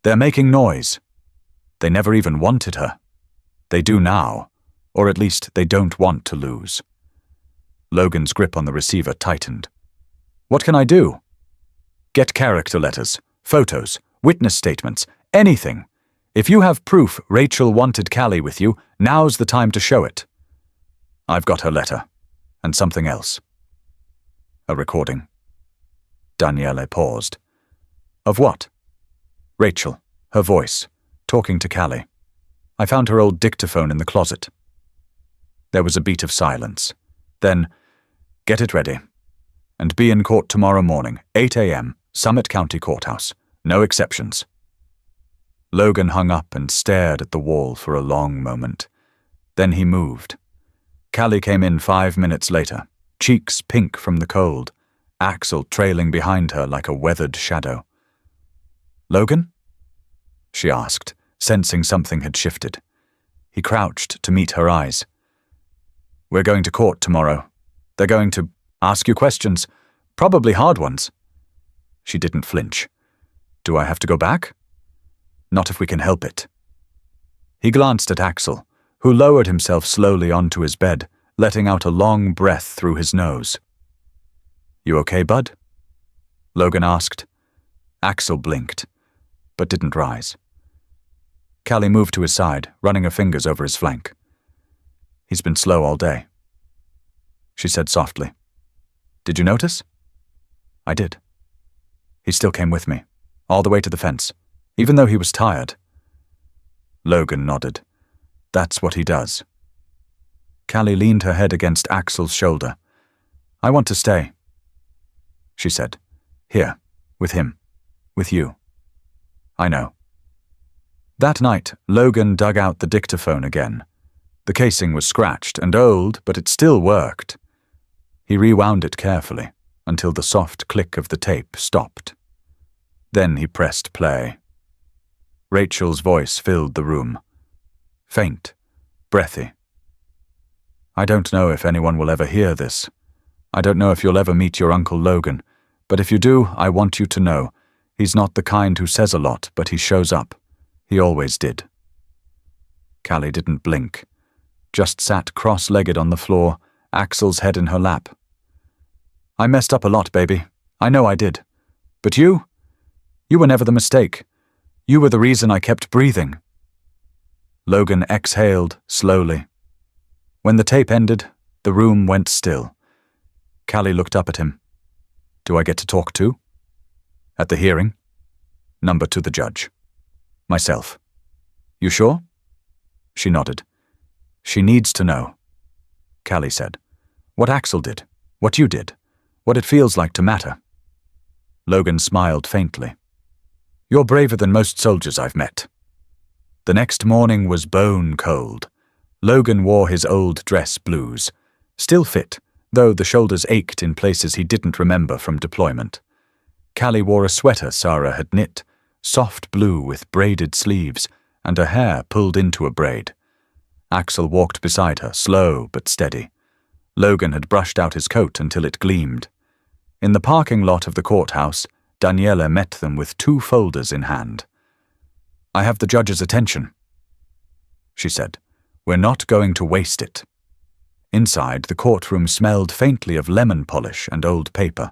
Speaker 1: They're making noise. They never even wanted her. They do now, or at least they don't want to lose. Logan's grip on the receiver tightened. What can I do? Get character letters, photos, witness statements, anything. If you have proof Rachel wanted Callie with you, now's the time to show it. I've got her letter, and something else. A recording. Daniele paused. Of what? Rachel, her voice, talking to Callie. I found her old dictaphone in the closet. There was a beat of silence. Then, get it ready. And be in court tomorrow morning, 8 a.m., Summit County Courthouse. No exceptions. Logan hung up and stared at the wall for a long moment. Then he moved. Callie came in 5 minutes later, cheeks pink from the cold, Axel trailing behind her like a weathered shadow. "Logan?" she asked, sensing something had shifted. He crouched to meet her eyes. "We're going to court tomorrow. They're going to ask you questions, probably hard ones." She didn't flinch. "Do I have to go back?" "Not if we can help it." He glanced at Axel, who lowered himself slowly onto his bed, letting out a long breath through his nose. "You okay, bud?" Logan asked. Axel blinked, but didn't rise. Callie moved to his side, running her fingers over his flank. "He's been slow all day," she said softly. "Did you notice?" "I did. He still came with me, all the way to the fence, even though he was tired." Logan nodded. "That's what he does." Callie leaned her head against Axel's shoulder. "I want to stay," she said. "Here, with him, with you. I know." That night, Logan dug out the dictaphone again. The casing was scratched and old, but it still worked. He rewound it carefully until the soft click of the tape stopped. Then he pressed play. Rachel's voice filled the room. Faint, breathy. "I don't know if anyone will ever hear this. I don't know if you'll ever meet your Uncle Logan, but if you do, I want you to know, he's not the kind who says a lot, but he shows up. He always did." Callie didn't blink, just sat cross-legged on the floor, Axel's head in her lap. "I messed up a lot, baby. I know I did. But you were never the mistake. You were the reason I kept breathing." Logan exhaled slowly. When the tape ended, the room went still. Callie looked up at him. "Do I get to talk too?" "At the hearing?" "Number to the judge." "Myself." "You sure?" She nodded. "She needs to know," Callie said. "What Axel did, what you did, what it feels like to matter." Logan smiled faintly. "You're braver than most soldiers I've met." The next morning was bone cold. Logan wore his old dress blues, still fit, though the shoulders ached in places he didn't remember from deployment. Callie wore a sweater Sarah had knit, soft blue with braided sleeves, and her hair pulled into a braid. Axel walked beside her, slow but steady. Logan had brushed out his coat until it gleamed. In the parking lot of the courthouse, Daniela met them with 2 folders in hand. "I have the judge's attention," she said. "We're not going to waste it." Inside, the courtroom smelled faintly of lemon polish and old paper.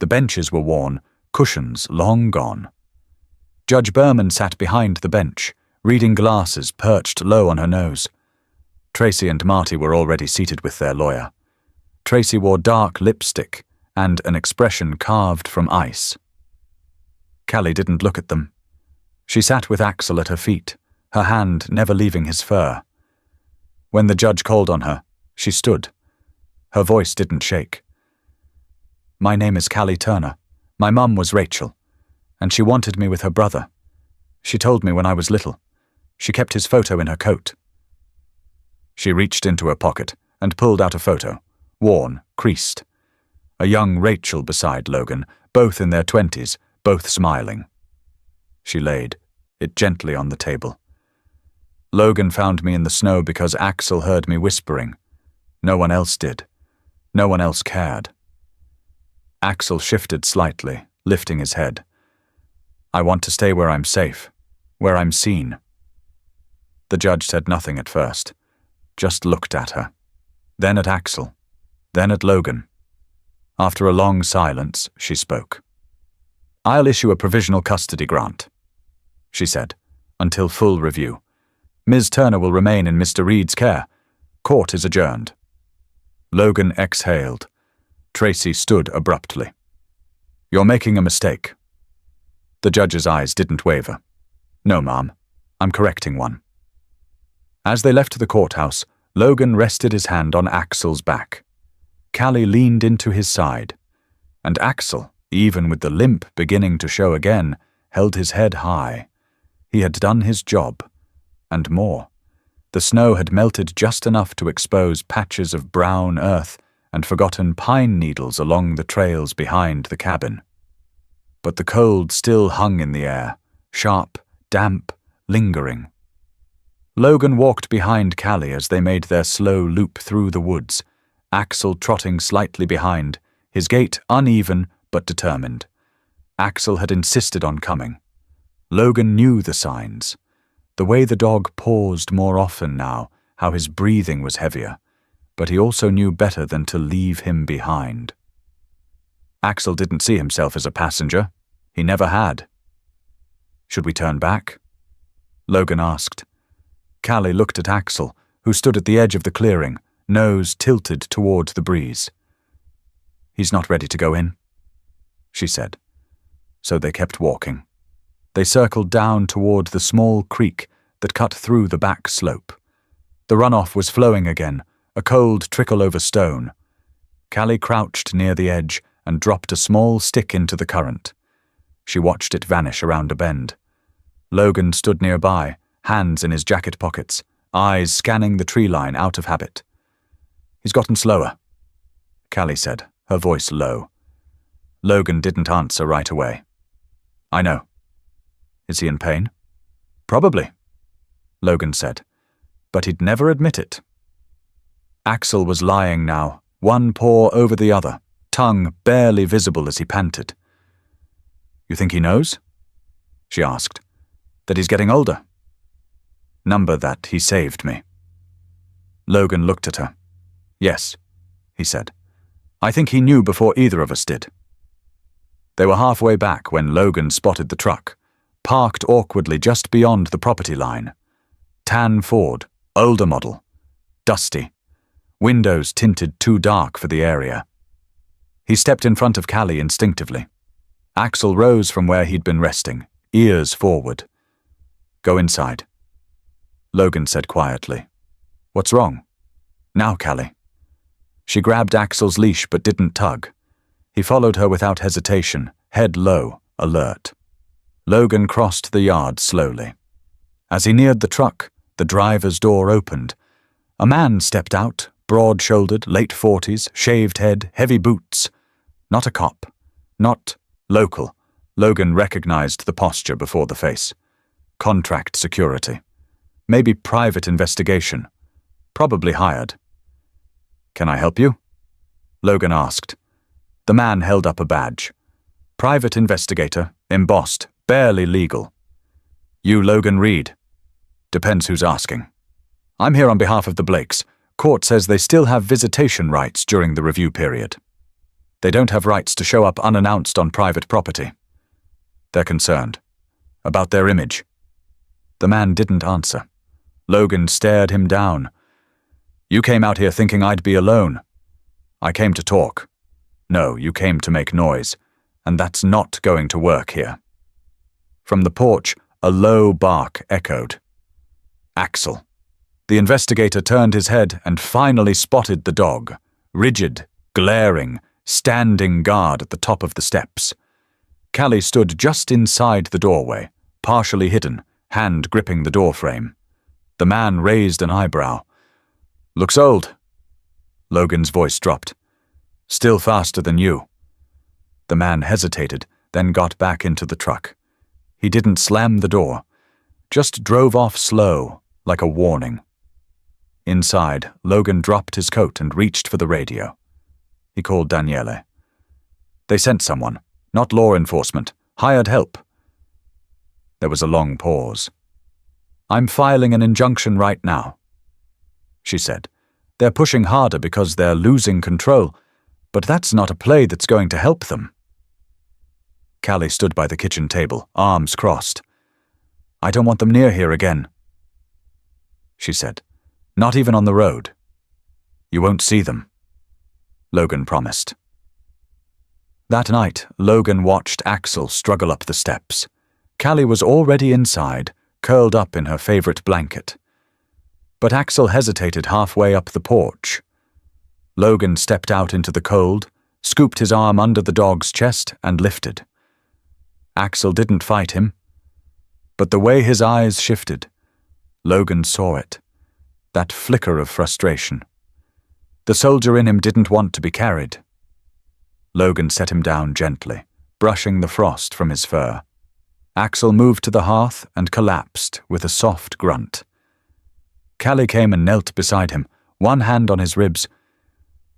Speaker 1: The benches were worn, cushions long gone. Judge Berman sat behind the bench, reading glasses perched low on her nose. Tracy and Marty were already seated with their lawyer. Tracy wore dark lipstick and an expression carved from ice. Callie didn't look at them. She sat with Axel at her feet, her hand never leaving his fur. When the judge called on her, she stood. Her voice didn't shake. "My name is Callie Turner. My mum was Rachel, and she wanted me with her brother. She told me when I was little. She kept his photo in her coat." She reached into her pocket and pulled out a photo, worn, creased. A young Rachel beside Logan, both in their 20s, both smiling. She laid it gently on the table. "Logan found me in the snow because Axel heard me whispering. No one else did. No one else cared." Axel shifted slightly, lifting his head. "I want to stay where I'm safe, where I'm seen." The judge said nothing at first, just looked at her, then at Axel, then at Logan. After a long silence, she spoke. "I'll issue a provisional custody grant," she said, "until full review. Ms. Turner will remain in Mr. Reed's care. Court is adjourned." Logan exhaled. Tracy stood abruptly. "You're making a mistake." The judge's eyes didn't waver. "No, ma'am. I'm correcting one." As they left the courthouse, Logan rested his hand on Axel's back. Callie leaned into his side, and Axel, even with the limp beginning to show again, held his head high. He had done his job, and more. The snow had melted just enough to expose patches of brown earth and forgotten pine needles along the trails behind the cabin. But the cold still hung in the air, sharp, damp, lingering. Logan walked behind Callie as they made their slow loop through the woods, Axel trotting slightly behind, his gait uneven but determined. Axel had insisted on coming. Logan knew the signs. The way the dog paused more often now, how his breathing was heavier, but he also knew better than to leave him behind. Axel didn't see himself as a passenger. He never had. "Should we turn back?" Logan asked. Callie looked at Axel, who stood at the edge of the clearing, nose tilted toward the breeze. "He's not ready to go in," she said. So they kept walking. They circled down toward the small creek that cut through the back slope. The runoff was flowing again, a cold trickle over stone. Callie crouched near the edge and dropped a small stick into the current. She watched it vanish around a bend. Logan stood nearby, hands in his jacket pockets, eyes scanning the tree line out of habit. "He's gotten slower," Callie said, her voice low. Logan didn't answer right away. "I know." "Is he in pain?" "Probably," Logan said, but he'd never admit it. Axel was lying now, one paw over the other, tongue barely visible as he panted. "You think he knows?" she asked. "That he's getting older?" "Number that he saved me." Logan looked at her. "Yes," he said. "I think he knew before either of us did." They were halfway back when Logan spotted the truck, parked awkwardly just beyond the property line. Tan Ford, older model, dusty, windows tinted too dark for the area. He stepped in front of Callie instinctively. Axel rose from where he'd been resting, ears forward. "Go inside," Logan said quietly. "What's wrong?" "Now, Callie." She grabbed Axel's leash but didn't tug. He followed her without hesitation, head low, alert. Logan crossed the yard slowly. As he neared the truck, the driver's door opened. A man stepped out, broad-shouldered, late 40s, shaved head, heavy boots. Not a cop. Not local. Logan recognized the posture before the face. Contract security. Maybe private investigation. Probably hired. "Can I help you?" Logan asked. The man held up a badge. "Private investigator, embossed, barely legal." "You Logan Reed?" "Depends who's asking." "I'm here on behalf of the Blakes. Court says they still have visitation rights during the review period. They don't have rights to show up unannounced on private property. They're concerned. About their image." The man didn't answer. Logan stared him down. "You came out here thinking I'd be alone." "I came to talk." "No, you came to make noise, and that's not going to work here." From the porch, a low bark echoed. Axel. The investigator turned his head and finally spotted the dog, rigid, glaring, standing guard at the top of the steps. Callie stood just inside the doorway, partially hidden, hand gripping the doorframe. The man raised an eyebrow. "Looks old." Logan's voice dropped. "Still faster than you." The man hesitated, then got back into the truck. He didn't slam the door, just drove off slow, like a warning. Inside, Logan dropped his coat and reached for the radio. He called Daniele. "They sent someone, not law enforcement, hired help." There was a long pause. "I'm filing an injunction right now," she said. "They're pushing harder because they're losing control, but that's not a play that's going to help them." Callie stood by the kitchen table, arms crossed. "I don't want them near here again," she said. "Not even on the road." "You won't see them," Logan promised. That night, Logan watched Axel struggle up the steps. Callie was already inside, curled up in her favorite blanket. But Axel hesitated halfway up the porch. Logan stepped out into the cold, scooped his arm under the dog's chest, and lifted. Axel didn't fight him, but the way his eyes shifted, Logan saw it. that flicker of frustration. The soldier in him didn't want to be carried. Logan set him down gently, brushing the frost from his fur. Axel moved to the hearth and collapsed with a soft grunt. Callie came and knelt beside him, one hand on his ribs.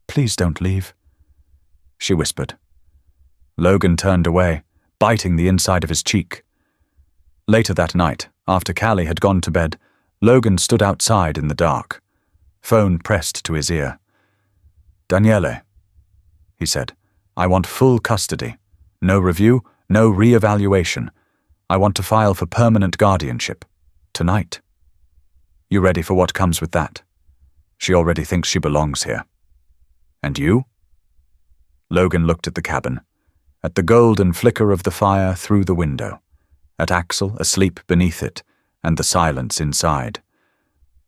Speaker 1: "Please don't leave," she whispered. Logan turned away, biting the inside of his cheek. Later that night, after Callie had gone to bed, Logan stood outside in the dark, phone pressed to his ear. "Daniele," he said, "I want full custody. No review, no re-evaluation. I want to file for permanent guardianship. Tonight. You ready for what comes with that? She already thinks she belongs here. And you?" Logan looked at the cabin, at the golden flicker of the fire through the window, at Axel asleep beneath it, and the silence inside.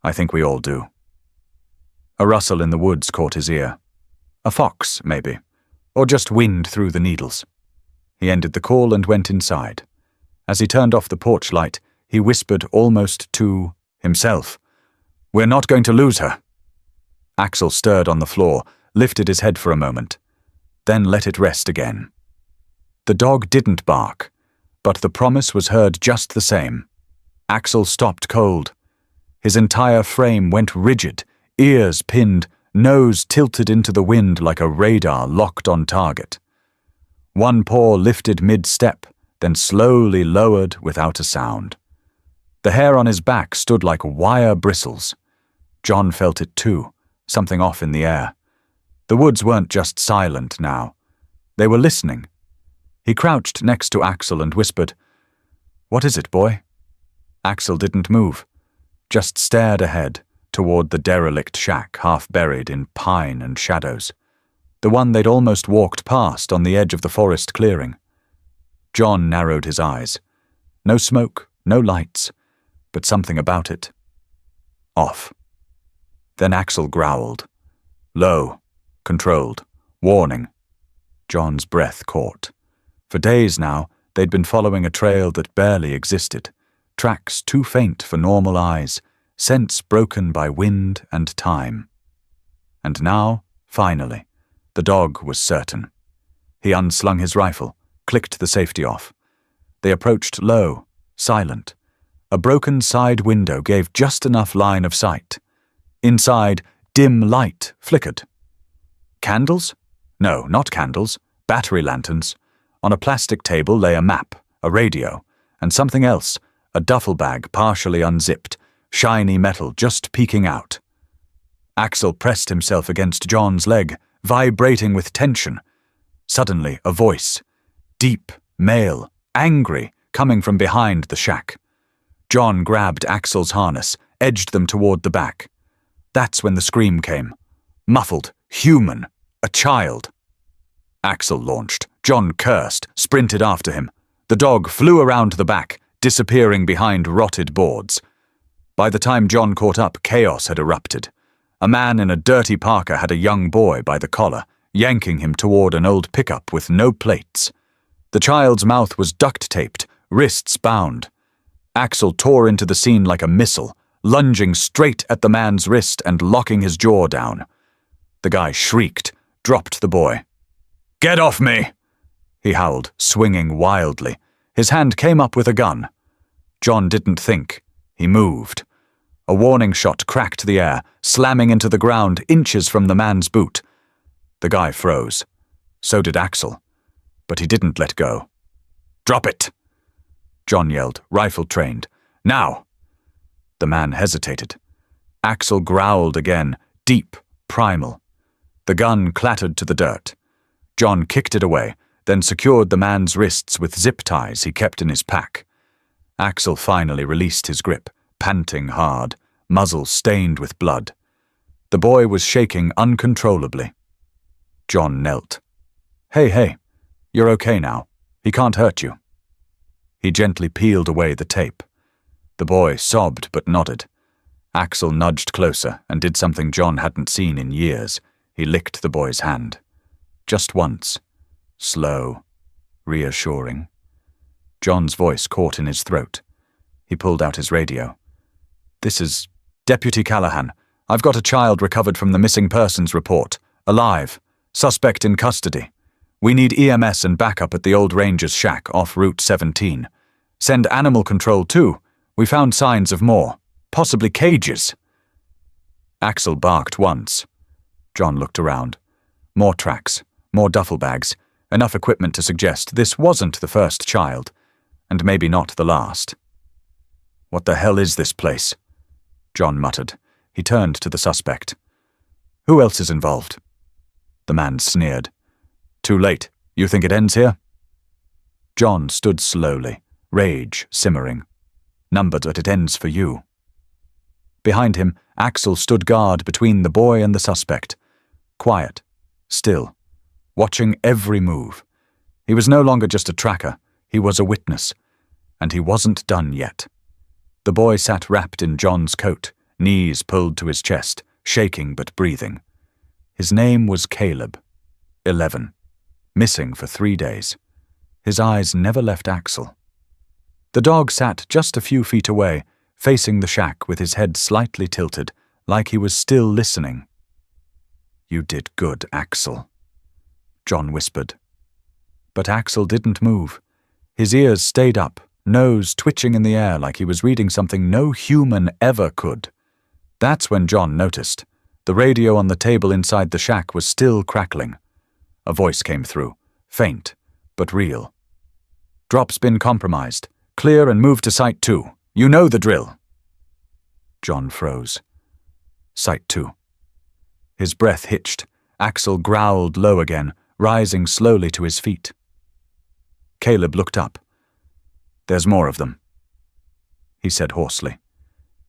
Speaker 1: "I think we all do." A rustle in the woods caught his ear. A fox, maybe, or just wind through the needles. He ended the call and went inside. As he turned off the porch light, he whispered almost to himself, "We're not going to lose her." Axel stirred on the floor, lifted his head for a moment, then let it rest again. The dog didn't bark, but the promise was heard just the same. Axel stopped cold. His entire frame went rigid, ears pinned, nose tilted into the wind like a radar locked on target. One paw lifted mid-step, then slowly lowered without a sound. The hair on his back stood like wire bristles. John felt it too, something off in the air. The woods weren't just silent now. They were listening. He crouched next to Axel and whispered, "What is it, boy?" Axel didn't move, just stared ahead, toward the derelict shack half buried in pine and shadows, the one they'd almost walked past on the edge of the forest clearing. John narrowed his eyes. No smoke, no lights, but something about it. Off. Then Axel growled. Low, controlled, warning. John's breath caught. For days now, they'd been following a trail that barely existed, tracks too faint for normal eyes, scents broken by wind and time. And now, finally, the dog was certain. He unslung his rifle, clicked the safety off. They approached low, silent. A broken side window gave just enough line of sight. Inside, dim light flickered. Candles? No, not candles. Battery lanterns. On a plastic table lay a map, a radio, and something else, a duffel bag partially unzipped, shiny metal just peeking out. Axel pressed himself against John's leg, vibrating with tension. Suddenly, a voice. Deep, male, angry, coming from behind the shack. John grabbed Axel's harness, edged them toward the back. That's when the scream came. Muffled, human, a child. Axel launched. John cursed, sprinted after him. The dog flew around the back, disappearing behind rotted boards. By the time John caught up, chaos had erupted. A man in a dirty parka had a young boy by the collar, yanking him toward an old pickup with no plates. The child's mouth was duct-taped, wrists bound. Axel tore into the scene like a missile, lunging straight at the man's wrist and locking his jaw down. The guy shrieked, dropped the boy. "Get off me!" he howled, swinging wildly. His hand came up with a gun. John didn't think. He moved. A warning shot cracked the air, slamming into the ground inches from the man's boot. The guy froze. So did Axel. But he didn't let go. "Drop it!" John yelled, rifle trained. "Now!" The man hesitated. Axel growled again, deep, primal. The gun clattered to the dirt. John kicked it away, then secured the man's wrists with zip ties he kept in his pack. Axel finally released his grip, panting hard, muzzle stained with blood. The boy was shaking uncontrollably. John knelt. Hey, you're okay now. He can't hurt you." He gently peeled away the tape. The boy sobbed but nodded. Axel nudged closer and did something John hadn't seen in years. He licked the boy's hand. Just once. Slow. Reassuring. John's voice caught in his throat. He pulled out his radio. "This is Deputy Callahan. I've got a child recovered from the missing persons report. Alive. Suspect in custody. We need EMS and backup at the old ranger's shack off Route 17. Send animal control too. We found signs of more. Possibly cages. Axel barked once. John looked around. More tracks, more duffel bags, enough equipment to suggest this wasn't the first child, and maybe not the last. What the hell is this place? John muttered. He turned to the suspect. Who else is involved? The man sneered. Too late. You think it ends here? John stood slowly, rage simmering. Numbered that it ends for you. Behind him, Axel stood guard between the boy and the suspect. Quiet, still, watching every move. He was no longer just a tracker, he was a witness. And he wasn't done yet. The boy sat wrapped in John's coat, knees pulled to his chest, shaking but breathing. His name was Caleb, 11, missing for 3 days. His eyes never left Axel. The dog sat just a few feet away, facing the shack with his head slightly tilted, like he was still listening. You did good, Axel, John whispered. But Axel didn't move. His ears stayed up, nose twitching in the air like he was reading something no human ever could. That's when John noticed. The radio on the table inside the shack was still crackling. A voice came through, faint, but real. Drop's been compromised. Clear and move to Site 2. You know the drill. John froze. Site 2. His breath hitched. Axel growled low again, rising slowly to his feet. Caleb looked up. There's more of them, he said hoarsely.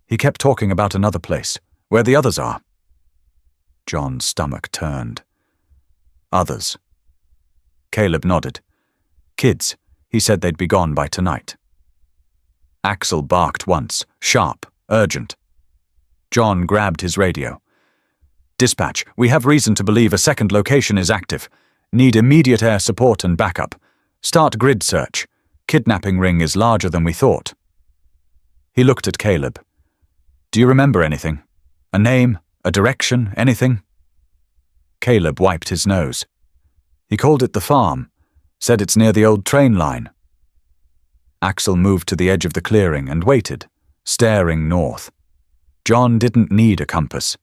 Speaker 1: He kept talking about another place, where the others are. John's stomach turned. Others. Caleb nodded. Kids. He said they'd be gone by tonight. Axel barked once, sharp, urgent. John grabbed his radio. Dispatch, we have reason to believe a second location is active. Need immediate air support and backup. Start grid search. Kidnapping ring is larger than we thought. He looked at Caleb. Do you remember anything? A name, a direction, anything? Caleb wiped his nose. He called it the farm, said it's near the old train line. Axel moved to the edge of the clearing and waited, staring north. John didn't need a compass.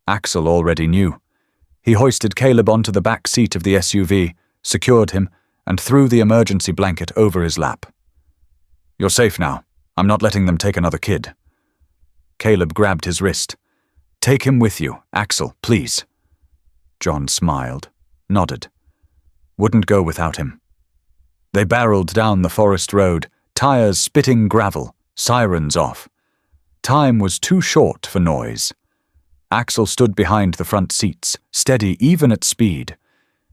Speaker 1: Axel already knew. He hoisted Caleb onto the back seat of the SUV, secured him, and threw the emergency blanket over his lap. You're safe now. I'm not letting them take another kid. Caleb grabbed his wrist. Take him with you, Axel, please. John smiled, nodded. Wouldn't go without him. They barreled down the forest road, tires spitting gravel, sirens off. Time was too short for noise. Axel stood behind the front seats, steady even at speed.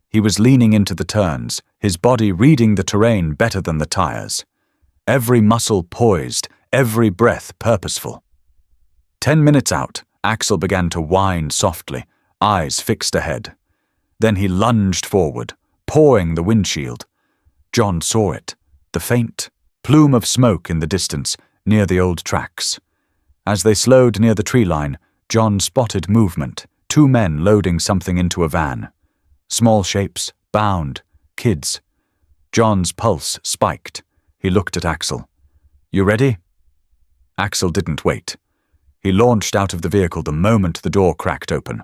Speaker 1: He was leaning into the turns, his body reading the terrain better than the tires. Every muscle poised, every breath purposeful. 10 minutes out, Axel began to whine softly, eyes fixed ahead. Then he lunged forward, pawing the windshield. John saw it, the faint plume of smoke in the distance, near the old tracks. As they slowed near the tree line, John spotted movement, 2 men loading something into a van. Small shapes, bound, kids. John's pulse spiked. He looked at Axel. You ready? Axel didn't wait. He launched out of the vehicle the moment the door cracked open.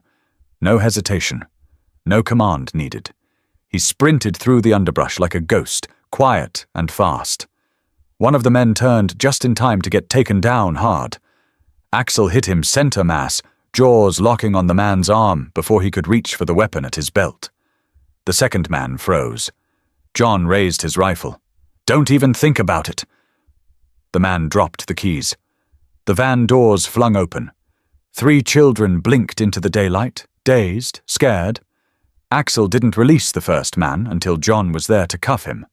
Speaker 1: No hesitation. No command needed. He sprinted through the underbrush like a ghost, quiet and fast. One of the men turned just in time to get taken down hard. Axel hit him center mass, jaws locking on the man's arm before he could reach for the weapon at his belt. The second man froze. John raised his rifle. Don't even think about it. The man dropped the keys. The van doors flung open. 3 children blinked into the daylight, dazed, scared. Axel didn't release the first man until John was there to cuff him.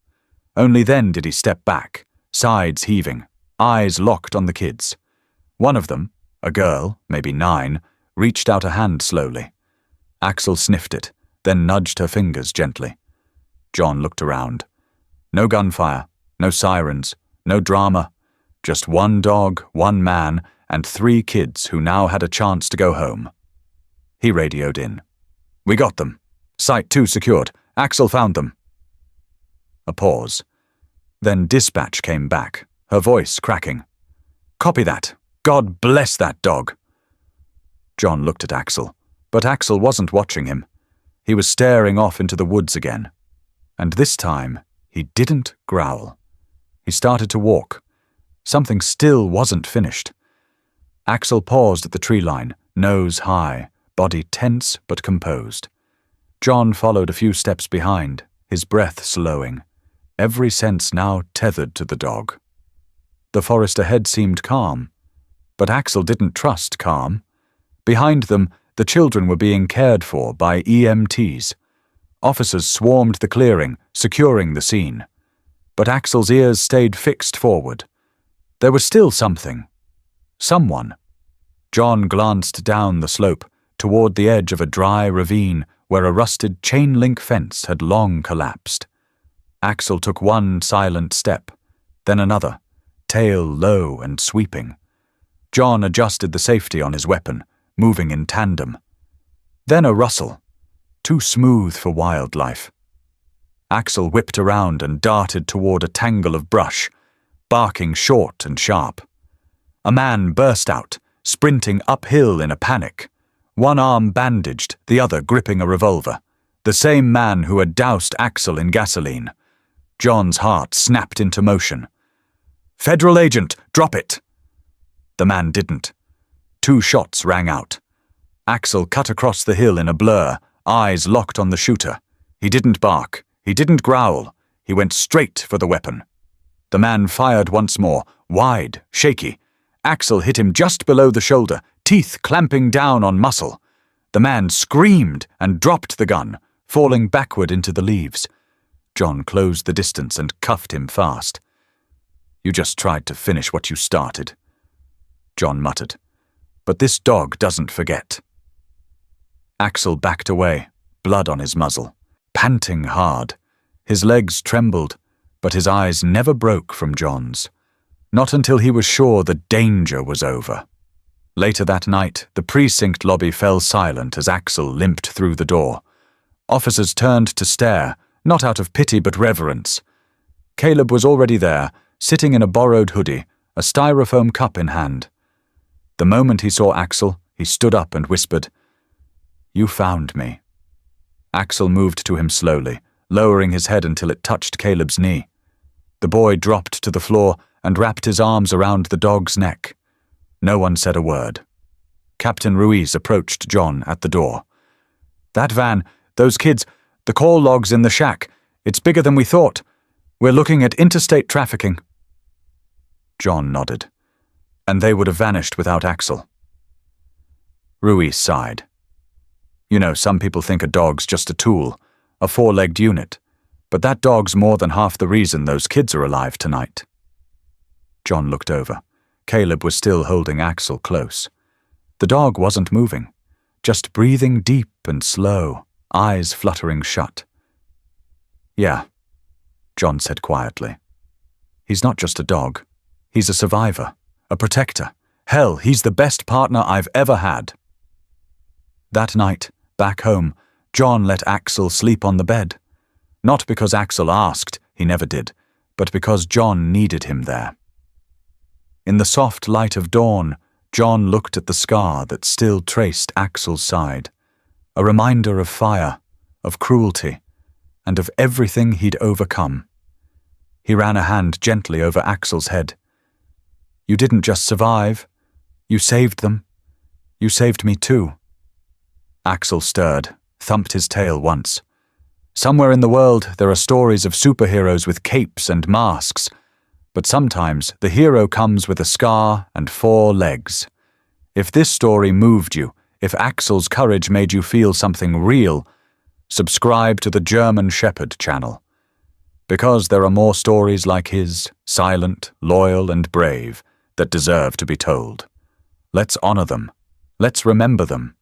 Speaker 1: Only then did he step back, sides heaving, eyes locked on the kids. One of them, a girl, maybe 9, reached out a hand slowly. Axel sniffed it, then nudged her fingers gently. John looked around. No gunfire, no sirens, no drama. Just 1 dog, 1 man, and 3 kids who now had a chance to go home. He radioed in. "We got them. Site 2 secured. Axel found them." A pause. Then dispatch came back, her voice cracking. "Copy that. God bless that dog." John looked at Axel, but Axel wasn't watching him. He was staring off into the woods again. And this time, he didn't growl. He started to walk. Something still wasn't finished. Axel paused at the tree line, nose high, body tense but composed. John followed a few steps behind, his breath slowing, every sense now tethered to the dog. The forest ahead seemed calm, but Axel didn't trust calm. Behind them, the children were being cared for by EMTs. Officers swarmed the clearing, securing the scene. But Axel's ears stayed fixed forward. There was still something. Someone. John glanced down the slope, toward the edge of a dry ravine where a rusted chain-link fence had long collapsed. Axel took one silent step, then another, tail low and sweeping. John adjusted the safety on his weapon, moving in tandem. Then a rustle, too smooth for wildlife. Axel whipped around and darted toward a tangle of brush, barking short and sharp. A man burst out, sprinting uphill in a panic, one arm bandaged, the other gripping a revolver. The same man who had doused Axel in gasoline. John's heart snapped into motion. "Federal agent, drop it!" The man didn't. 2 shots rang out. Axel cut across the hill in a blur, eyes locked on the shooter. He didn't bark. He didn't growl. He went straight for the weapon. The man fired once more, wide, shaky. Axel hit him just below the shoulder, teeth clamping down on muscle. The man screamed and dropped the gun, falling backward into the leaves. John closed the distance and cuffed him fast. "You just tried to finish what you started," John muttered. "But this dog doesn't forget." Axel backed away, blood on his muzzle, panting hard. His legs trembled, but his eyes never broke from John's. Not until he was sure the danger was over. Later that night, the precinct lobby fell silent as Axel limped through the door. Officers turned to stare, not out of pity but reverence. Caleb was already there, sitting in a borrowed hoodie, a styrofoam cup in hand. The moment he saw Axel, he stood up and whispered, "You found me." Axel moved to him slowly, lowering his head until it touched Caleb's knee. The boy dropped to the floor and wrapped his arms around the dog's neck. No one said a word. Captain Ruiz approached John at the door. "That van, those kids, the call logs in the shack, it's bigger than we thought. We're looking at interstate trafficking." John nodded. And they would have vanished without Axel. Ruiz sighed. "You know, some people think a dog's just a tool, a 4-legged unit, but that dog's more than half the reason those kids are alive tonight." John looked over. Caleb was still holding Axel close. The dog wasn't moving, just breathing deep and slow, eyes fluttering shut. "Yeah," John said quietly. "He's not just a dog. He's a survivor, a protector. Hell, he's the best partner I've ever had." That night, back home, John let Axel sleep on the bed. Not because Axel asked, he never did, but because John needed him there. In the soft light of dawn, John looked at the scar that still traced Axel's side, a reminder of fire, of cruelty, and of everything he'd overcome. He ran a hand gently over Axel's head. "You didn't just survive. You saved them. You saved me too." Axel stirred, thumped his tail once. Somewhere in the world there are stories of superheroes with capes and masks, but sometimes the hero comes with a scar and 4 legs. If this story moved you, if Axel's courage made you feel something real, subscribe to the German Shepherd channel. Because there are more stories like his, silent, loyal, and brave, that deserve to be told. Let's honor them. Let's remember them.